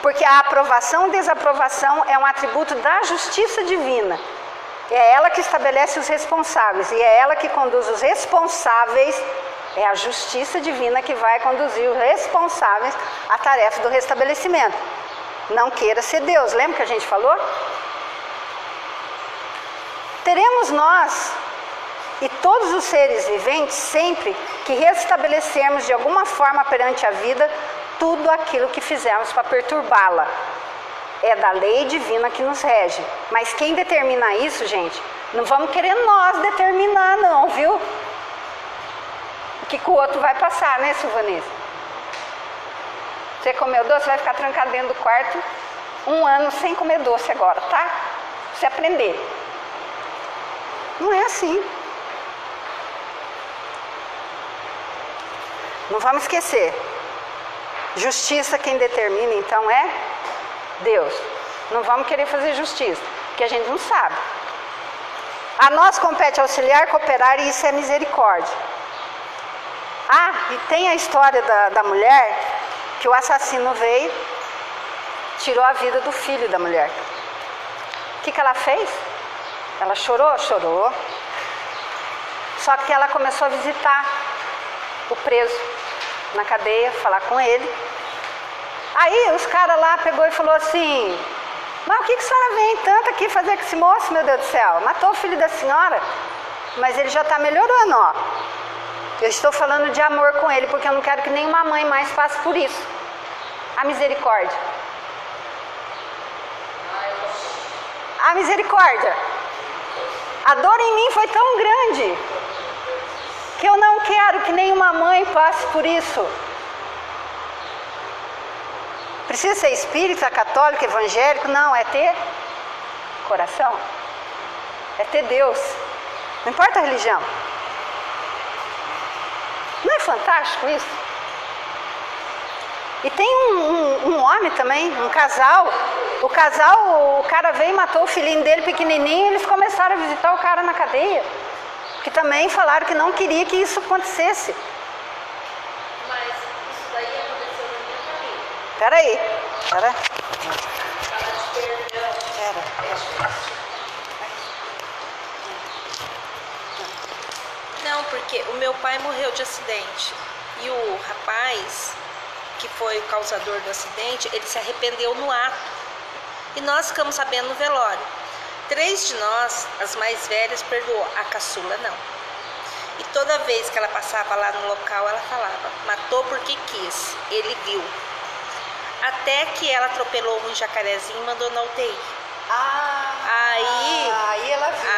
Porque a aprovação e desaprovação é um atributo da justiça divina. É ela que estabelece os responsáveis e é ela que conduz os responsáveis. É a justiça divina que vai conduzir os responsáveis à tarefa do restabelecimento. Não queira ser Deus, lembra que a gente falou? Teremos nós e todos os seres viventes sempre que restabelecermos de alguma forma perante a vida tudo aquilo que fizemos para perturbá-la. É da lei divina que nos rege. Mas quem determina isso, gente, não vamos querer nós determinar não, viu? O que o outro vai passar, né, Silvanese? Você comeu doce, vai ficar trancado dentro do quarto 1 ano sem comer doce agora, tá? Pra você aprender. Não é assim. Não vamos esquecer. Justiça quem determina, então, é Deus. Não vamos querer fazer justiça, porque a gente não sabe. A nós compete auxiliar, cooperar, e isso é misericórdia. Ah, e tem a história da mulher, que o assassino veio, tirou a vida do filho da mulher. O que ela fez? Ela chorou? Chorou. Só que ela começou a visitar o preso na cadeia, falar com ele. Aí os caras lá pegou e falou assim, mas o que a senhora vem tanto aqui fazer com esse moço, meu Deus do céu? Matou o filho da senhora? Mas ele já está melhorando, ó. Eu estou falando de amor com ele, porque eu não quero que nenhuma mãe mais passe por isso. A misericórdia. A misericórdia. A dor em mim foi tão grande que eu não quero que nenhuma mãe passe por isso. Precisa ser espírita, católico, evangélico? Não, é ter coração. É ter Deus. Não importa a religião. Não é fantástico isso? E tem um homem também, um casal. O cara veio e matou o filhinho dele pequenininho e eles começaram a visitar o cara na cadeia. Que também falaram que não queria que isso acontecesse. Mas isso daí aconteceu na minha família. Peraí. Falar de perdão. Não, porque o meu pai morreu de acidente. E o rapaz, que foi o causador do acidente, ele se arrependeu no ato. E nós ficamos sabendo no velório. 3 de nós, as mais velhas, perdoou. A caçula não. E toda vez que ela passava lá no local, ela falava, matou porque quis, ele viu. Até que ela atropelou um jacarezinho e mandou na UTI.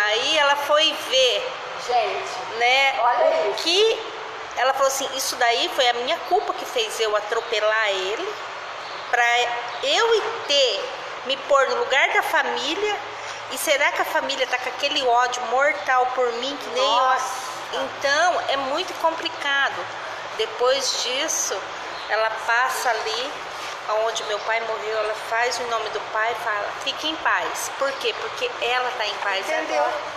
Aí ela foi ver, Gente, né, olha o isso. que ela falou assim, isso daí foi a minha culpa que fez eu atropelar ele, para eu me pôr no lugar da família. E será que a família tá com aquele ódio mortal por mim que nem Nossa. Então, é muito complicado. Depois disso, ela passa ali, onde meu pai morreu, ela faz o nome do pai e fala, fique em paz. Por quê? Porque ela está em paz Entendeu? agora.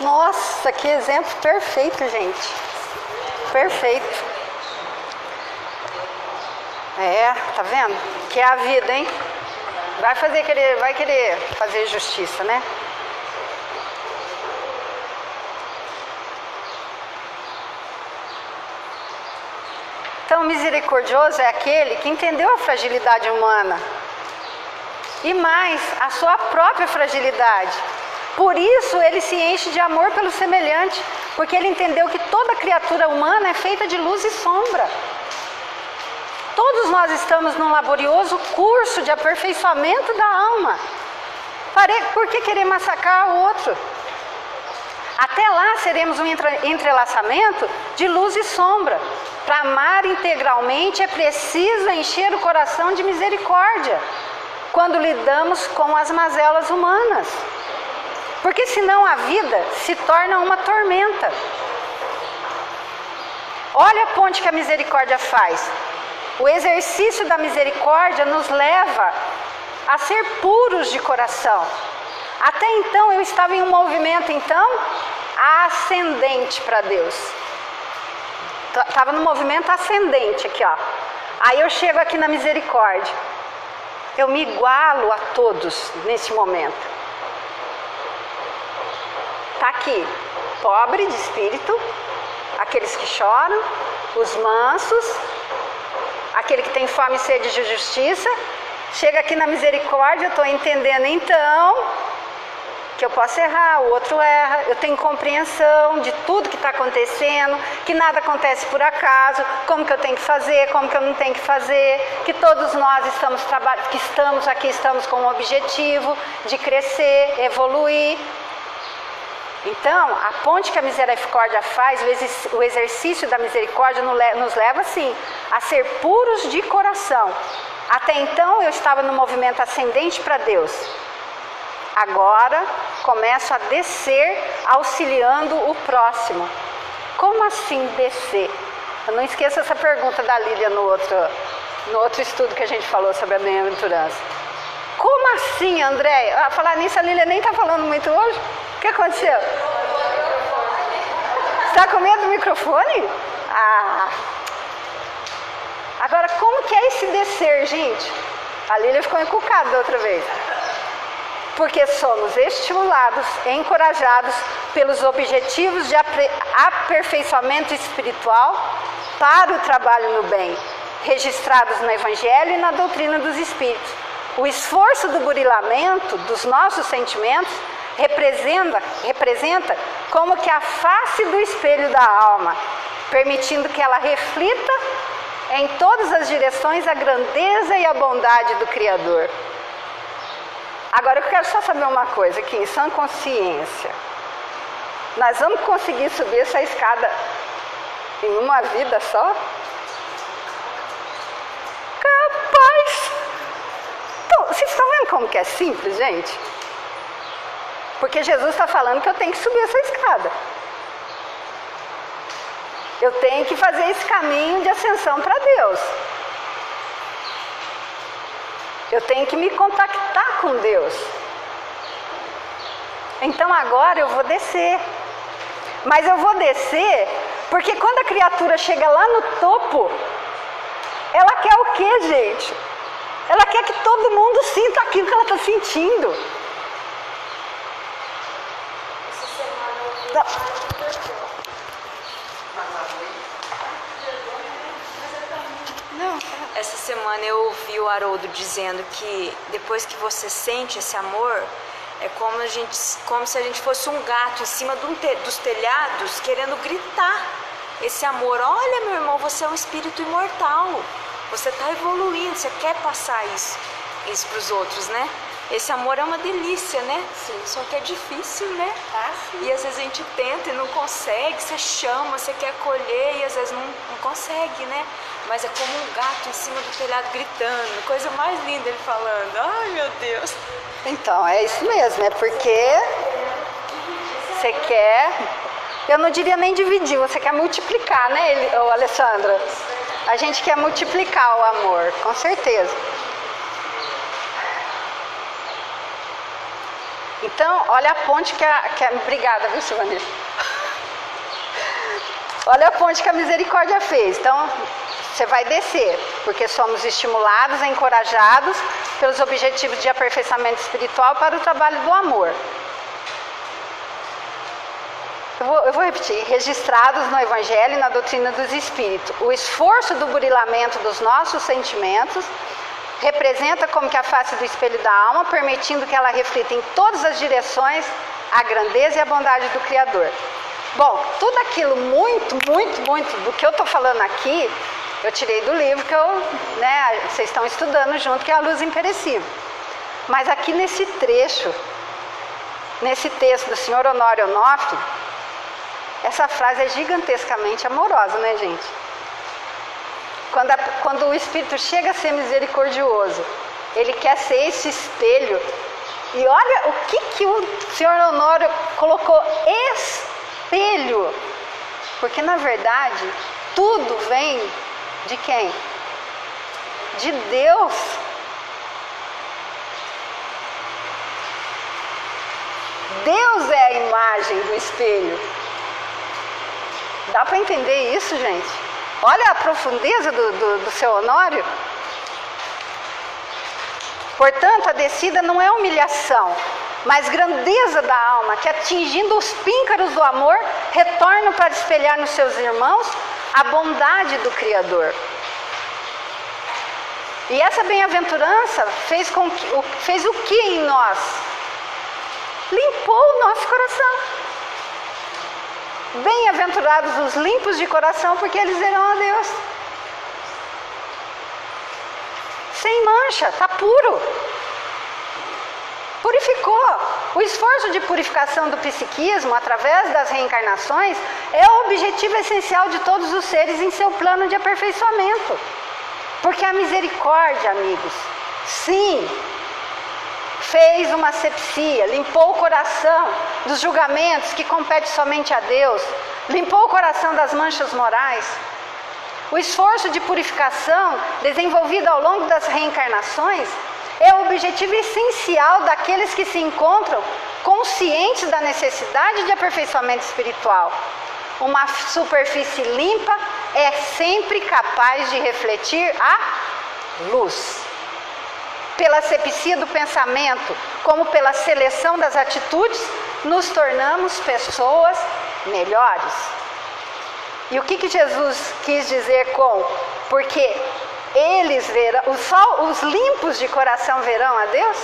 Nossa, que exemplo perfeito, gente. Perfeito. É, tá vendo? Que é a vida, hein? Vai querer fazer justiça, né? Então, misericordioso é aquele que entendeu a fragilidade humana. E mais, a sua própria fragilidade. Por isso, ele se enche de amor pelo semelhante. Porque ele entendeu que toda criatura humana é feita de luz e sombra. Todos nós estamos num laborioso curso de aperfeiçoamento da alma. Por que querer massacrar o outro? Até lá seremos um entrelaçamento de luz e sombra. Para amar integralmente é preciso encher o coração de misericórdia quando lidamos com as mazelas humanas. Porque senão a vida se torna uma tormenta. Olha a ponte que a misericórdia faz. O exercício da misericórdia nos leva a ser puros de coração. Até então eu estava em um movimento ascendente para Deus. Estava no movimento ascendente aqui, ó. Aí eu chego aqui na misericórdia. Eu me igualo a todos nesse momento. Tá aqui, pobre de espírito, aqueles que choram, os mansos, aquele que tem fome e sede de justiça. Chega aqui na misericórdia, eu estou entendendo então que eu posso errar, o outro erra, eu tenho compreensão de tudo que está acontecendo, que nada acontece por acaso, como que eu tenho que fazer, como que eu não tenho que fazer, que todos nós estamos com o objetivo de crescer, evoluir. Então, a ponte que a misericórdia faz, o exercício da misericórdia nos leva, sim, a ser puros de coração. Até então, eu estava no movimento ascendente para Deus. Agora, começo a descer, auxiliando o próximo. Como assim descer? Eu não esqueço essa pergunta da Lília no outro estudo que a gente falou sobre a bem-aventurança. Como assim, Andréia? Falar nisso, a Lília nem está falando muito hoje. O que aconteceu? Está com medo do microfone? Agora, como que é esse descer, gente? A Lília ficou encucada da outra vez. Porque somos estimulados, encorajados pelos objetivos de aperfeiçoamento espiritual para o trabalho no bem, registrados no Evangelho e na doutrina dos Espíritos. O esforço do burilamento dos nossos sentimentos representa como que a face do espelho da alma, permitindo que ela reflita em todas as direções a grandeza e a bondade do Criador. Agora eu quero só saber uma coisa aqui, em sã consciência. Nós vamos conseguir subir essa escada em uma vida só? Capaz! Então, vocês estão vendo como que é simples, gente? Porque Jesus está falando que eu tenho que subir essa escada. Eu tenho que fazer esse caminho de ascensão para Deus. Eu tenho que me contactar com Deus. Então agora eu vou descer. Mas eu vou descer porque quando a criatura chega lá no topo, ela quer o quê, gente? Ela quer que todo mundo sinta aquilo que ela está sentindo. Essa semana eu ouvi o Haroldo dizendo que depois que você sente esse amor, é como se a gente fosse um gato em cima dos telhados querendo gritar esse amor. Olha, meu irmão, você é um espírito imortal, você está evoluindo, você quer passar isso para os outros, né? Esse amor é uma delícia, né? Sim. Só que é difícil, né? E às vezes a gente tenta e não consegue, você chama, você quer acolher e às vezes não consegue, né? Mas é como um gato em cima do telhado gritando, coisa mais linda ele falando. Ai, meu Deus. Então, é isso mesmo, é porque você quer Eu não diria nem dividir, você quer multiplicar, né, Alessandra? A gente quer multiplicar o amor, com certeza. Então, olha a ponte obrigada, viu, Silvani? Olha a ponte que a misericórdia fez. Então, você vai descer, porque somos estimulados, encorajados pelos objetivos de aperfeiçoamento espiritual para o trabalho do amor. Eu vou repetir, registrados no Evangelho e na doutrina dos Espíritos. O esforço do burilamento dos nossos sentimentos representa como que a face do espelho da alma, permitindo que ela reflita em todas as direções a grandeza e a bondade do Criador. Bom, tudo aquilo muito do que eu estou falando aqui, eu tirei do livro que vocês estão estudando junto, que é A Luz Imperecível. Mas aqui nesse trecho, nesse texto do Sr. Honório Onofre, essa frase é gigantescamente amorosa, né, gente? Quando o Espírito chega a ser misericordioso, ele quer ser esse espelho. E olha o que o Sr. Honório colocou, espelho. Porque, na verdade, tudo vem de quem? De Deus. Deus é a imagem do espelho. Dá para entender isso, gente? Olha a profundeza do seu Honório. Portanto, a descida não é humilhação, mas grandeza da alma, que atingindo os píncaros do amor, retornam para espelhar nos seus irmãos a bondade do Criador. E essa bem-aventurança fez o que em nós? Limpou o nosso coração. Bem-aventurados os limpos de coração, porque eles verão a Deus. Sem mancha, está puro. Purificou. O esforço de purificação do psiquismo, através das reencarnações, é o objetivo essencial de todos os seres em seu plano de aperfeiçoamento. Porque a misericórdia, amigos, sim, fez uma asepsia, limpou o coração dos julgamentos que compete somente a Deus, limpou o coração das manchas morais. O esforço de purificação desenvolvido ao longo das reencarnações é o objetivo essencial daqueles que se encontram conscientes da necessidade de aperfeiçoamento espiritual. Uma superfície limpa é sempre capaz de refletir a luz. Pela asepsia do pensamento, como pela seleção das atitudes, nos tornamos pessoas melhores. E o que Jesus quis dizer com porque eles verão, só os limpos de coração verão a Deus?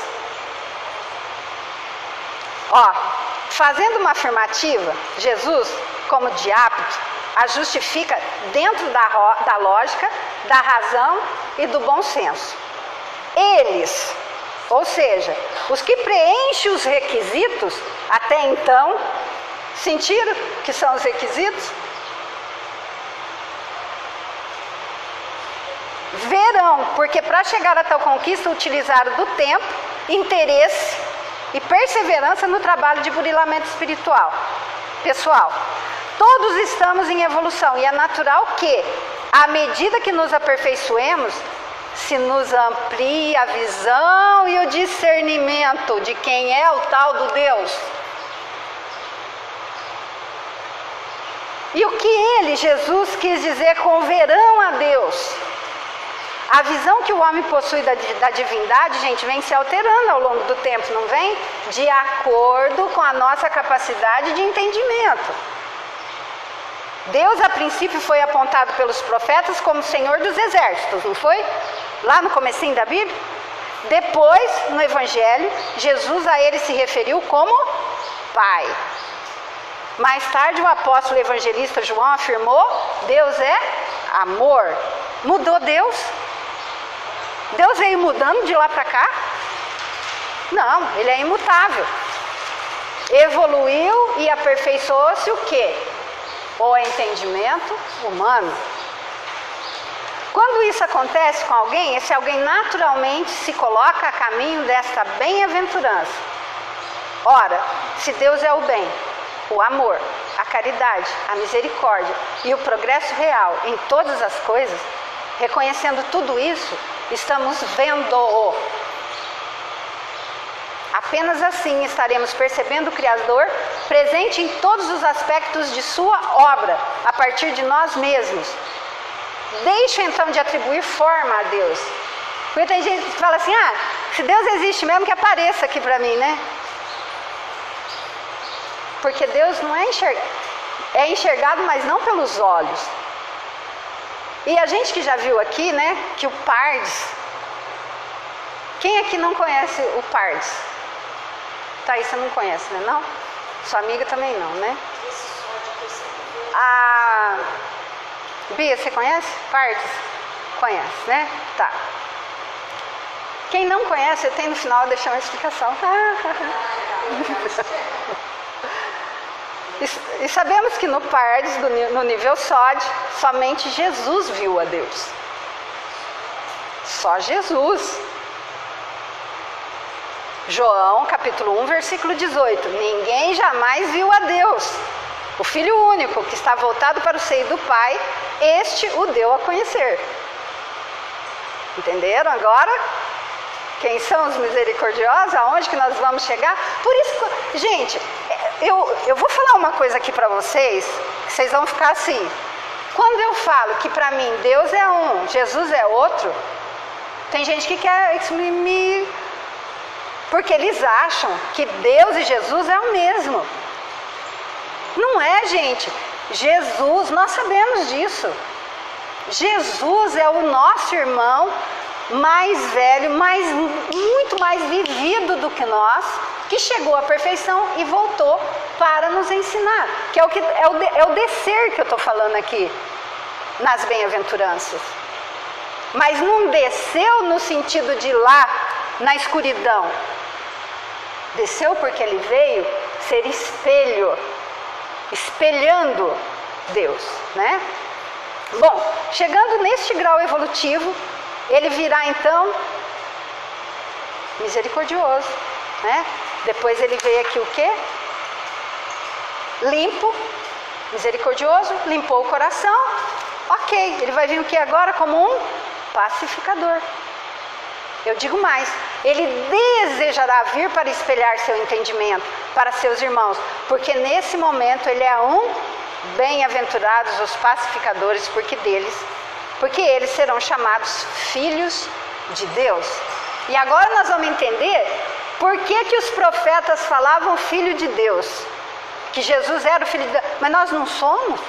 Ó, fazendo uma afirmativa, Jesus, como de hábito, a justifica dentro da lógica, da razão e do bom senso. Eles, ou seja, os que preenchem os requisitos, até então, sentiram que são os requisitos? Verão, porque para chegar a tal conquista utilizaram do tempo, interesse e perseverança no trabalho de burilamento espiritual. Pessoal, todos estamos em evolução e é natural que, à medida que nos aperfeiçoemos, se nos amplia a visão e o discernimento de quem é o tal do Deus. E o que ele, Jesus, quis dizer com verão a Deus? A visão que o homem possui da divindade, gente, vem se alterando ao longo do tempo, não vem? De acordo com a nossa capacidade de entendimento. Deus, a princípio, foi apontado pelos profetas como Senhor dos Exércitos, não foi? Lá no comecinho da Bíblia. Depois, no Evangelho, Jesus a ele se referiu como Pai. Mais tarde, o apóstolo evangelista João afirmou: Deus é amor. Mudou Deus? Deus veio mudando de lá para cá? Não, ele é imutável. Evoluiu e aperfeiçoou-se o quê? O entendimento humano. Quando isso acontece com alguém, esse alguém naturalmente se coloca a caminho desta bem-aventurança. Ora, se Deus é o bem, o amor, a caridade, a misericórdia e o progresso real em todas as coisas, reconhecendo tudo isso, estamos vendo-o. Apenas assim estaremos percebendo o Criador presente em todos os aspectos de sua obra, a partir de nós mesmos. Deixe então de atribuir forma a Deus. Porque tem gente que fala assim, se Deus existe mesmo, que apareça aqui para mim, né? Porque Deus não é enxergado, mas não pelos olhos. E a gente que já viu aqui, né, que o Pardes, quem aqui não conhece o Pardes? Tá aí, você não conhece, né? Não? Sua amiga também não, né? A Bia, você conhece? Pardes? Conhece, né? Tá. Quem não conhece, eu tenho no final deixar uma explicação. E sabemos que no Pardes, no nível SOD, somente Jesus viu a Deus. Só Jesus. João, capítulo 1, versículo 18. Ninguém jamais viu a Deus. O Filho único, que está voltado para o seio do Pai, este o deu a conhecer. Entenderam agora? Quem são os misericordiosos? Aonde que nós vamos chegar? Por isso, gente, eu vou falar uma coisa aqui para vocês, que vocês vão ficar assim. Quando eu falo que para mim Deus é um, Jesus é outro, tem gente que quer porque eles acham que Deus e Jesus é o mesmo. Não é, gente. Jesus, nós sabemos disso. Jesus é o nosso irmão mais velho, muito mais vivido do que nós, que chegou à perfeição e voltou para nos ensinar. Que é o descer que eu estou falando aqui nas bem-aventuranças. Mas não desceu no sentido de ir lá na escuridão. Desceu porque ele veio ser espelho, espelhando Deus, né? Bom, chegando neste grau evolutivo, ele virá então misericordioso, né? Depois ele veio aqui o quê? Limpo, misericordioso, limpou o coração. Ok, ele vai vir o que agora? Como um pacificador. Eu digo mais, ele desejará vir para espelhar seu entendimento para seus irmãos, porque nesse momento ele é um bem-aventurados os pacificadores, porque eles serão chamados filhos de Deus. E agora nós vamos entender por que os profetas falavam filho de Deus, que Jesus era o filho de Deus, mas nós não somos?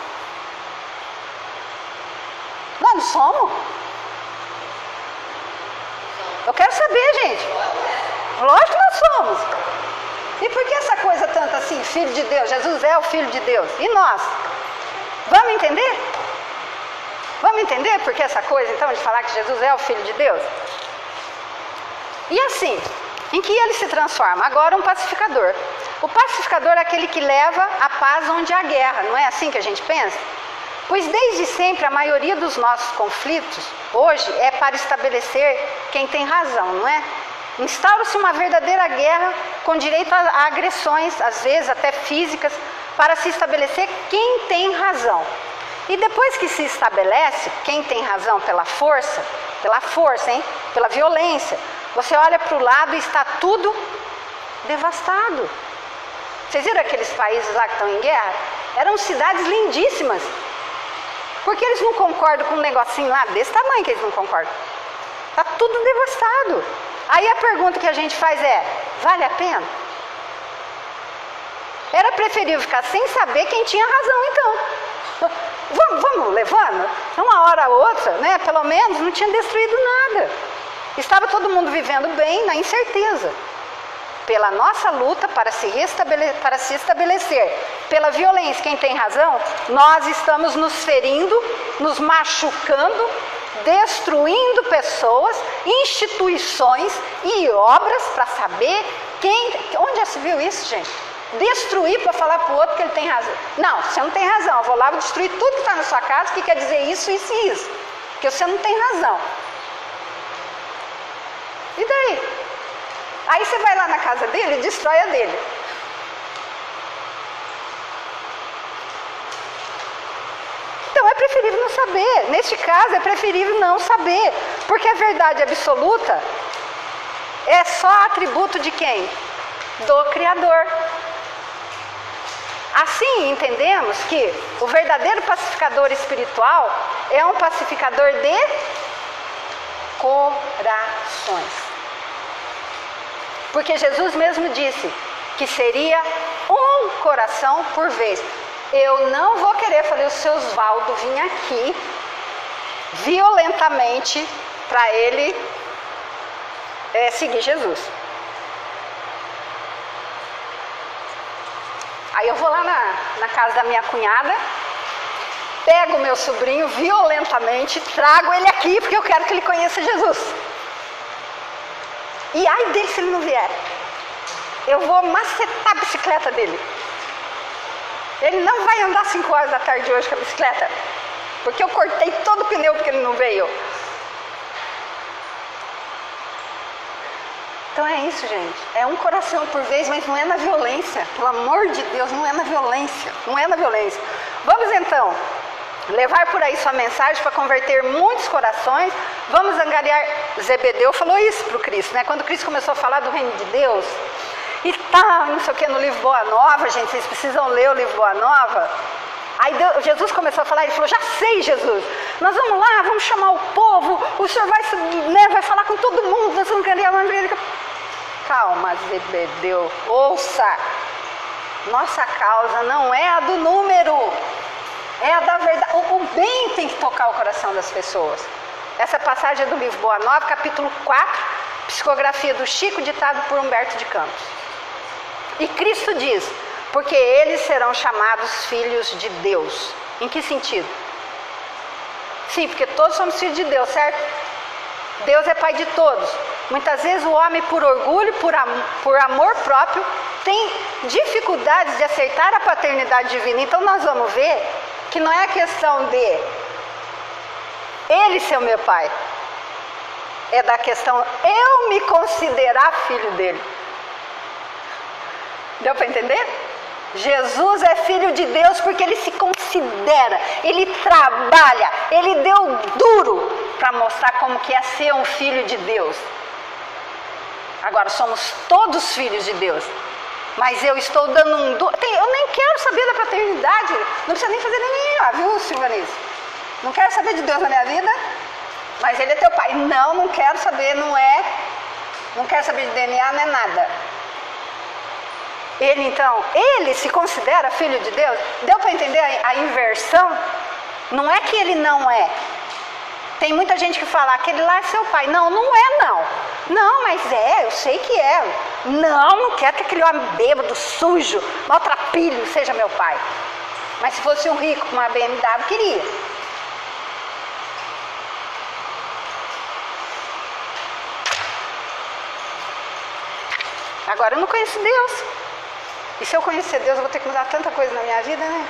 Nós não somos? Eu quero saber, gente. Lógico que nós somos. E por que essa coisa tanto assim, filho de Deus? Jesus é o filho de Deus. E nós? Vamos entender? Vamos entender por que essa coisa, então, de falar que Jesus é o filho de Deus? E assim, em que ele se transforma? Agora um pacificador. O pacificador é aquele que leva a paz onde há guerra. Não é assim que a gente pensa? Pois desde sempre a maioria dos nossos conflitos hoje é para estabelecer quem tem razão, não é? Instaura-se uma verdadeira guerra com direito a agressões, às vezes até físicas, para se estabelecer quem tem razão. E depois que se estabelece quem tem razão pela força, hein? Pela violência, você olha para o lado e está tudo devastado. Vocês viram aqueles países lá que estão em guerra? Eram cidades lindíssimas. Porque eles não concordam com um negocinho lá desse tamanho que eles não concordam. Está tudo devastado. Aí a pergunta que a gente faz é, vale a pena? Era preferível ficar sem saber quem tinha razão então. Vamos levando? Uma hora ou outra, né? Pelo menos não tinha destruído nada. Estava todo mundo vivendo bem na incerteza. Pela nossa luta para se estabelecer pela violência, quem tem razão, nós estamos nos ferindo, nos machucando, destruindo pessoas, instituições e obras para saber onde já se viu isso, gente? Destruir para falar para o outro que ele tem razão. Não, você não tem razão, eu vou lá, vou destruir tudo que está na sua casa, que quer dizer isso, isso e isso, porque você não tem razão. E daí? Aí você vai lá na casa dele e destrói a dele. preferível não saber. Neste caso, é preferível não saber. Porque a verdade absoluta é só atributo de quem? Do Criador. Assim, entendemos que o verdadeiro pacificador espiritual é um pacificador de corações. Porque Jesus mesmo disse que seria um coração por vez. Eu não vou querer, falei, o seu Osvaldo vir aqui violentamente para ele seguir Jesus. Aí eu vou lá na casa da minha cunhada, pego o meu sobrinho violentamente, trago ele aqui porque eu quero que ele conheça Jesus. E ai dele se ele não vier. Eu vou macetar a bicicleta dele. Ele não vai andar 5 horas da tarde hoje com a bicicleta, porque eu cortei todo o pneu porque ele não veio. Então é isso, gente. É um coração por vez, mas não é na violência. Pelo amor de Deus, não é na violência. Não é na violência. Vamos então levar por aí sua mensagem para converter muitos corações. Vamos angariar. Zebedeu falou isso para o Cristo, né? Quando o Cristo começou a falar do reino de Deus e tal, não sei o que, no livro Boa Nova, gente, vocês precisam ler o livro Boa Nova. Aí Jesus começou a falar, ele falou, já sei, Jesus, nós vamos lá, vamos chamar o povo, o senhor vai falar com todo mundo, nós vamos angariar. Calma, Zebedeu, ouça, nossa causa não é a do número, é a da verdade. O bem tem que tocar o coração das pessoas. Essa passagem é do livro Boa Nova, capítulo 4, psicografia do Chico, ditado por Humberto de Campos. E Cristo diz, porque eles serão chamados filhos de Deus. Em que sentido? Sim, porque todos somos filhos de Deus, certo? Deus é pai de todos. Muitas vezes o homem, por orgulho, por amor próprio, tem dificuldades de aceitar a paternidade divina. Então nós vamos ver que não é a questão de ele ser o meu pai. É da questão eu me considerar filho dele. Deu para entender? Jesus é filho de Deus porque ele se considera, ele trabalha, ele deu duro para mostrar como que é ser um filho de Deus. Agora, somos todos filhos de Deus, mas eu estou dando um duro. Eu nem quero saber da paternidade, não precisa nem fazer nenhum, viu, Silvanice? Não quero saber de Deus na minha vida, mas ele é teu pai. Não quero saber, não quero saber de DNA, não é nada. Ele se considera filho de Deus. Deu para entender a inversão? Não é que ele não é. Tem muita gente que fala, aquele lá é seu pai. Não é não. Não, mas eu sei que é. Não quero que aquele homem bêbado, sujo, maltrapilho seja meu pai. Mas se fosse um rico com uma BMW, queria. Agora eu não conheço Deus. E se eu conhecer Deus, eu vou ter que mudar tanta coisa na minha vida, né?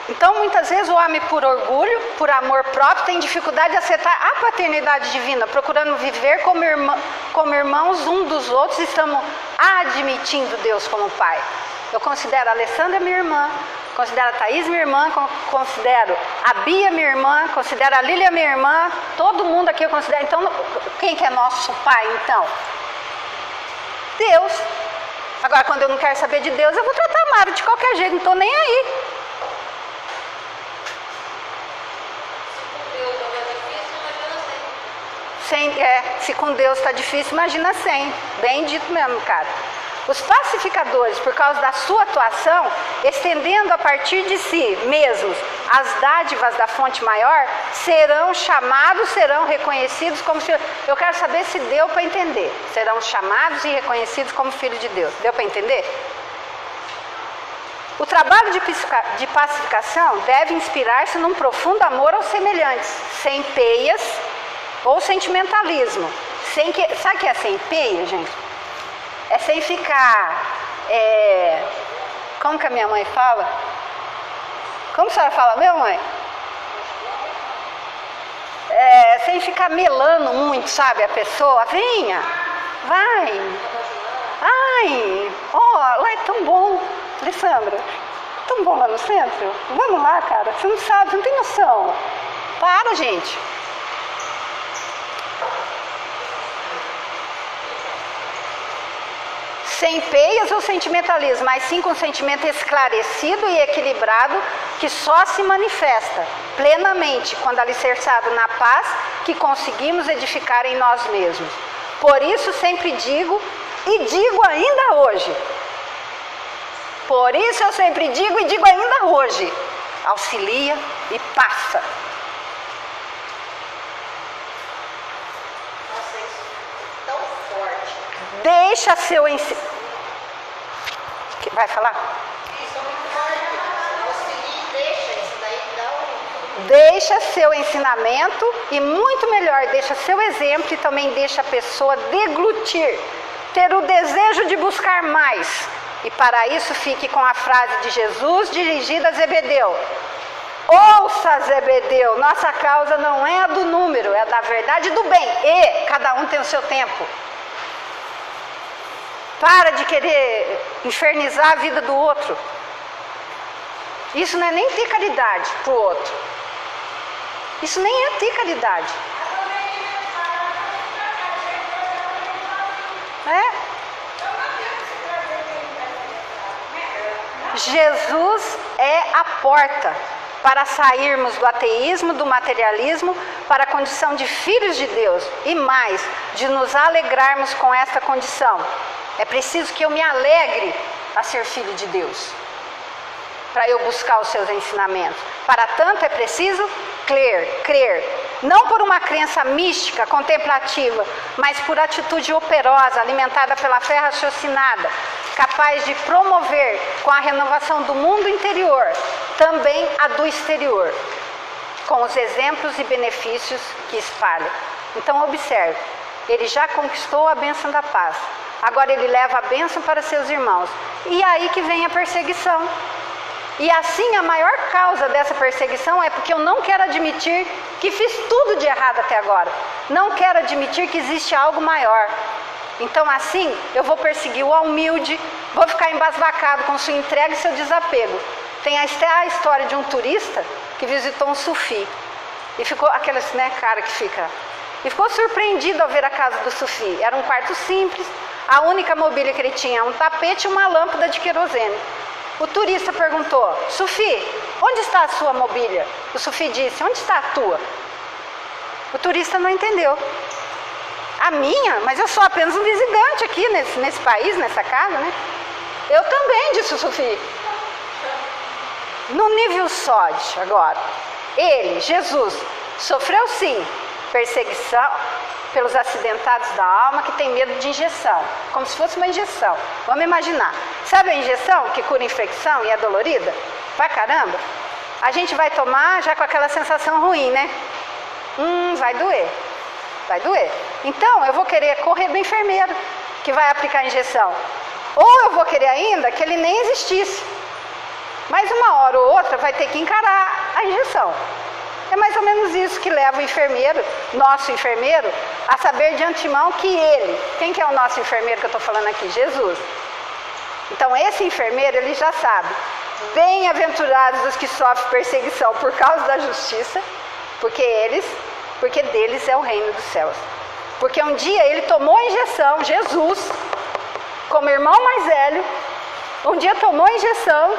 Então, muitas vezes o homem, por orgulho, por amor próprio, tem dificuldade de aceitar a paternidade divina, procurando viver como irmãos um dos outros, e estamos admitindo Deus como pai. Eu considero a Alessandra minha irmã, considero a Thaís minha irmã, considero a Bia minha irmã, considero a Lília minha irmã, todo mundo aqui eu considero. Então, quem que é nosso pai, então? Deus. Agora, quando eu não quero saber de Deus, eu vou tratar a Mara de qualquer jeito, não estou nem aí. Se com Deus está difícil, imagina sem. Bem dito mesmo, cara. Os pacificadores, por causa da sua atuação, estendendo a partir de si mesmos as dádivas da fonte maior, serão chamados, serão reconhecidos como filhos. Eu quero saber se deu para entender. Serão chamados e reconhecidos como filhos de Deus. Deu para entender? O trabalho de pacificação deve inspirar-se num profundo amor aos semelhantes, sem peias ou sentimentalismo. Sabe o que é sem peia, gente? É sem ficar... como que a minha mãe fala? Como a senhora fala, meu mãe? Sem ficar melando muito, sabe? A pessoa, venha, vai. Ai, lá é tão bom. Alessandra, tão bom lá no centro. Vamos lá, cara. Você não sabe, você não tem noção. Para, gente. Sem peias ou sentimentalismo, mas sim com um sentimento esclarecido e equilibrado que só se manifesta plenamente quando alicerçado na paz que conseguimos edificar em nós mesmos. Por isso sempre digo e digo ainda hoje. Por isso eu sempre digo e digo ainda hoje. Auxilia e passa. Deixa seu ensinamento. Vai falar? Deixa seu ensinamento e muito melhor, deixa seu exemplo e também deixa a pessoa deglutir, ter o desejo de buscar mais. E para isso fique com a frase de Jesus dirigida a Zebedeu. Ouça, Zebedeu, nossa causa não é a do número, é a da verdade e do bem. E cada um tem o seu tempo. Para de querer infernizar a vida do outro. Isso não é nem ter caridade para o outro. Isso nem é ter caridade. Jesus é a porta para sairmos do ateísmo, do materialismo, para a condição de filhos de Deus. E mais, de nos alegrarmos com esta condição. É preciso que eu me alegre a ser filho de Deus, para eu buscar os seus ensinamentos. Para tanto é preciso crer, não por uma crença mística, contemplativa, mas por atitude operosa, alimentada pela fé raciocinada, capaz de promover com a renovação do mundo interior, também a do exterior, com os exemplos e benefícios que espalha. Então observe, ele já conquistou a bênção da paz. Agora ele leva a bênção para seus irmãos. E aí que vem a perseguição. E assim a maior causa dessa perseguição é porque eu não quero admitir que fiz tudo de errado até agora. Não quero admitir que existe algo maior. Então assim eu vou perseguir o humilde, vou ficar embasbacado com sua entrega e seu desapego. Tem até a história de um turista que visitou um sufi. E ficou aquele cara que fica... E ficou surpreendido ao ver a casa do sufi. Era um quarto simples. A única mobília que ele tinha, um tapete e uma lâmpada de querosene. O turista perguntou, Sufi, onde está a sua mobília? O Sufi disse, onde está a tua? O turista não entendeu. A minha? Mas eu sou apenas um visitante aqui nesse país, nessa casa, né? Eu também, disse o Sufi. No nível sódio, agora, ele, Jesus, sofreu sim perseguição pelos acidentados da alma que tem medo de injeção, como se fosse uma injeção. Vamos imaginar, sabe a injeção que cura infecção e é dolorida? Pra caramba! A gente vai tomar já com aquela sensação ruim, né? Vai doer, vai doer. Então eu vou querer correr do enfermeiro que vai aplicar a injeção. Ou eu vou querer ainda que ele nem existisse. Mas uma hora ou outra vai ter que encarar a injeção. É mais ou menos isso que leva o enfermeiro, nosso enfermeiro, a saber de antemão que ele, quem que é o nosso enfermeiro que eu estou falando aqui? Jesus. Então esse enfermeiro, ele já sabe, bem-aventurados os que sofrem perseguição por causa da justiça, porque deles é o reino dos céus. Porque um dia ele tomou a injeção, Jesus, como irmão mais velho, um dia tomou a injeção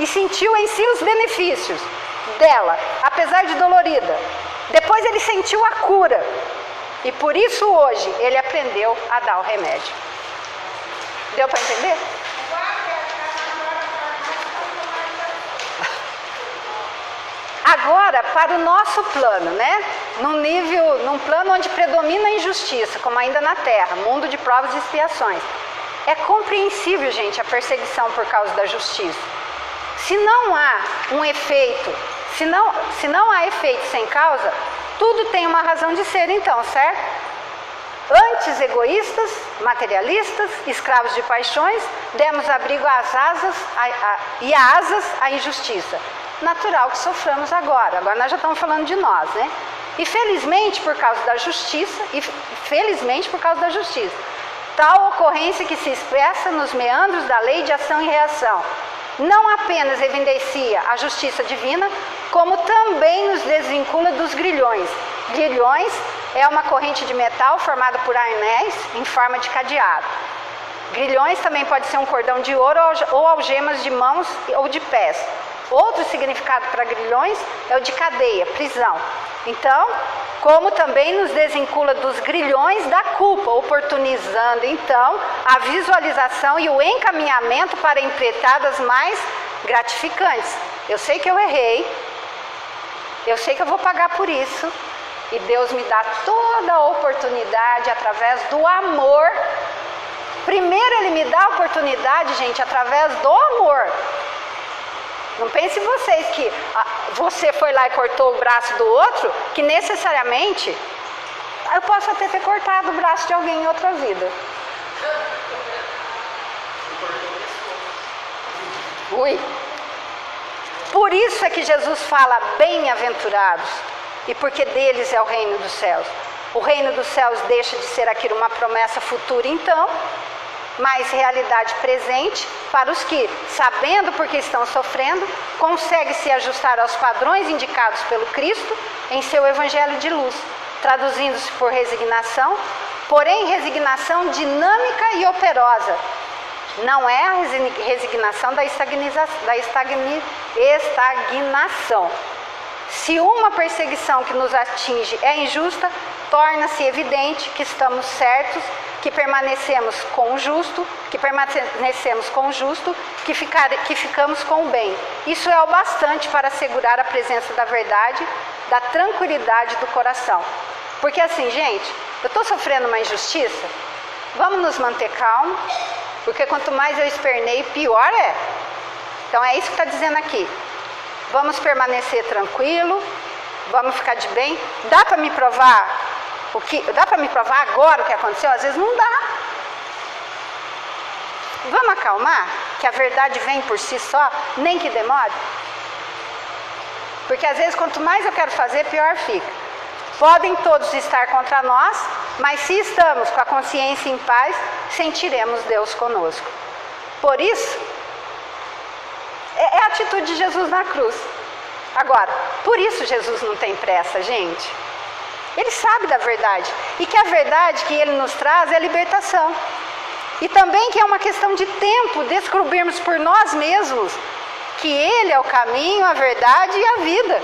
e sentiu em si os benefícios dela, apesar de dolorida. Depois ele sentiu a cura. E por isso hoje ele aprendeu a dar o remédio. Deu para entender? Agora, para o nosso plano, né? Num plano onde predomina a injustiça, como ainda na Terra, mundo de provas e expiações. É compreensível, gente, a perseguição por causa da justiça. Se não há um efeito, se não há efeito sem causa, tudo tem uma razão de ser então, certo? Antes egoístas, materialistas, escravos de paixões, demos abrigo às asas e asas à injustiça. Natural que soframos agora. Agora nós já estamos falando de nós, né? E felizmente por causa da justiça, tal ocorrência que se expressa nos meandros da lei de ação e reação, não apenas evidencia a justiça divina, como também nos desvincula dos grilhões. Grilhões é uma corrente de metal formada por anéis em forma de cadeado. Grilhões também pode ser um cordão de ouro ou algemas de mãos ou de pés. Outro significado para grilhões é o de cadeia, prisão. Então, como também nos desvincula dos grilhões da culpa, oportunizando então a visualização e o encaminhamento para empreitadas mais gratificantes. Eu sei que eu errei, eu sei que eu vou pagar por isso, e Deus me dá toda a oportunidade através do amor. Primeiro Ele me dá a oportunidade, gente, através do amor. Não pense vocês que você foi lá e cortou o braço do outro, que necessariamente eu posso até ter cortado o braço de alguém em outra vida. Ui. Por isso é que Jesus fala bem-aventurados, e porque deles é o reino dos céus. O reino dos céus deixa de ser aquilo uma promessa futura, então, mas realidade presente para os que, sabendo porque estão sofrendo, conseguem se ajustar aos padrões indicados pelo Cristo em seu evangelho de luz, traduzindo-se por resignação, porém resignação dinâmica e operosa. Não é a resignação da estagnação. Se uma perseguição que nos atinge é injusta, torna-se evidente que estamos certos, que permanecemos com o justo, que ficamos com o bem. Isso é o bastante para assegurar a presença da verdade, da tranquilidade do coração. Porque assim, gente, eu estou sofrendo uma injustiça, vamos nos manter calmos, porque quanto mais eu esperneio, pior é. Então é isso que está dizendo aqui. Vamos permanecer tranquilo, vamos ficar de bem. Dá para me provar agora o que aconteceu? Às vezes não dá. Vamos acalmar, que a verdade vem por si só, nem que demore. Porque às vezes quanto mais eu quero fazer, pior fica. Podem todos estar contra nós, mas se estamos com a consciência em paz, sentiremos Deus conosco. Por isso, é a atitude de Jesus na cruz. Agora, por isso Jesus não tem pressa, gente. Ele sabe da verdade. E que a verdade que Ele nos traz é a libertação. E também que é uma questão de tempo descobrirmos por nós mesmos que Ele é o caminho, a verdade e a vida.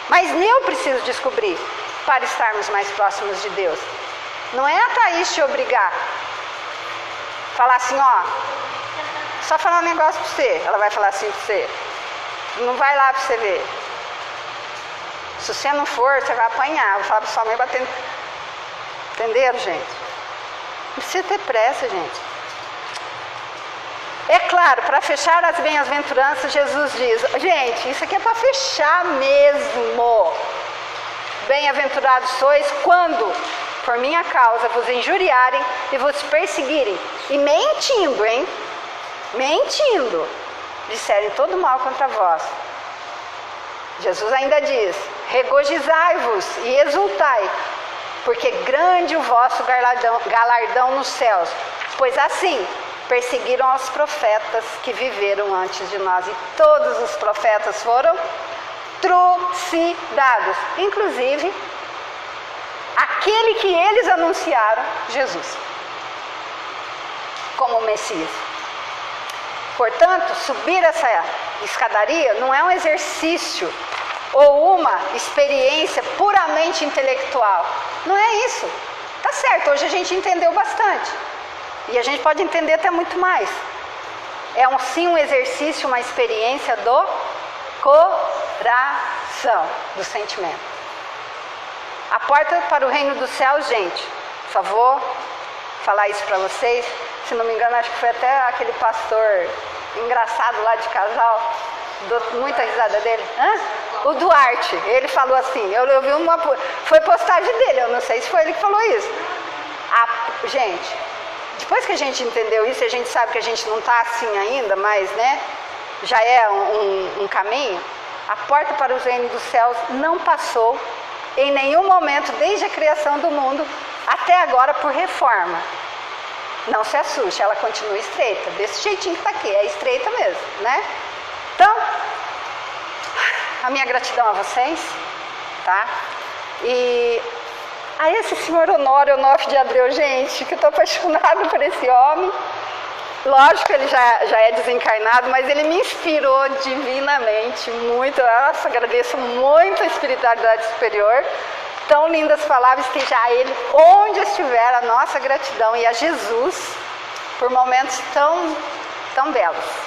Mas eu preciso descobrir para estarmos mais próximos de Deus. Não é a Thaís te obrigar. Falar assim, ó, só falar um negócio para você. Ela vai falar assim para você. Não vai lá para você ver. Se você não for, você vai apanhar. Vou falar para sua mãe batendo. Entenderam, gente? Não precisa ter pressa, gente. É claro, para fechar as bem-aventuranças, Jesus diz, gente, isso aqui é para fechar mesmo. Bem-aventurados sois quando, por minha causa, vos injuriarem e vos perseguirem. E mentindo, hein? Mentindo, disserem todo mal contra vós. Jesus ainda diz, regozijai-vos e exultai, porque grande o vosso galardão nos céus, pois assim perseguiram os profetas que viveram antes de nós, e todos os profetas foram trucidados, inclusive aquele que eles anunciaram, Jesus, como o Messias. Portanto, subir essa escadaria não é um exercício ou uma experiência puramente intelectual. Não é isso. Tá certo, hoje a gente entendeu bastante. E a gente pode entender até muito mais. É sim um exercício, uma experiência do coração, do sentimento. A porta para o reino dos céus, gente, por favor, falar isso para vocês. Se não me engano, acho que foi até aquele pastor engraçado lá de casal, dou muita risada dele. O Duarte, ele falou assim, eu vi foi postagem dele, eu não sei se foi ele que falou isso. Gente, depois que a gente entendeu isso, a gente sabe que a gente não está assim ainda, mas né, já é um caminho. A porta para o reino dos céus não passou em nenhum momento, desde a criação do mundo até agora, por reforma. Não se assuste, ela continua estreita, desse jeitinho que tá aqui, é estreita mesmo, né? Então, a minha gratidão a vocês, tá? E a esse senhor Honório Onofre de Abreu, gente, que eu tô apaixonada por esse homem. Lógico que ele já é desencarnado, mas ele me inspirou divinamente muito. Nossa, agradeço muito a espiritualidade superior. Tão lindas palavras, esteja a ele onde estiver, a nossa gratidão, e a Jesus por momentos tão belos.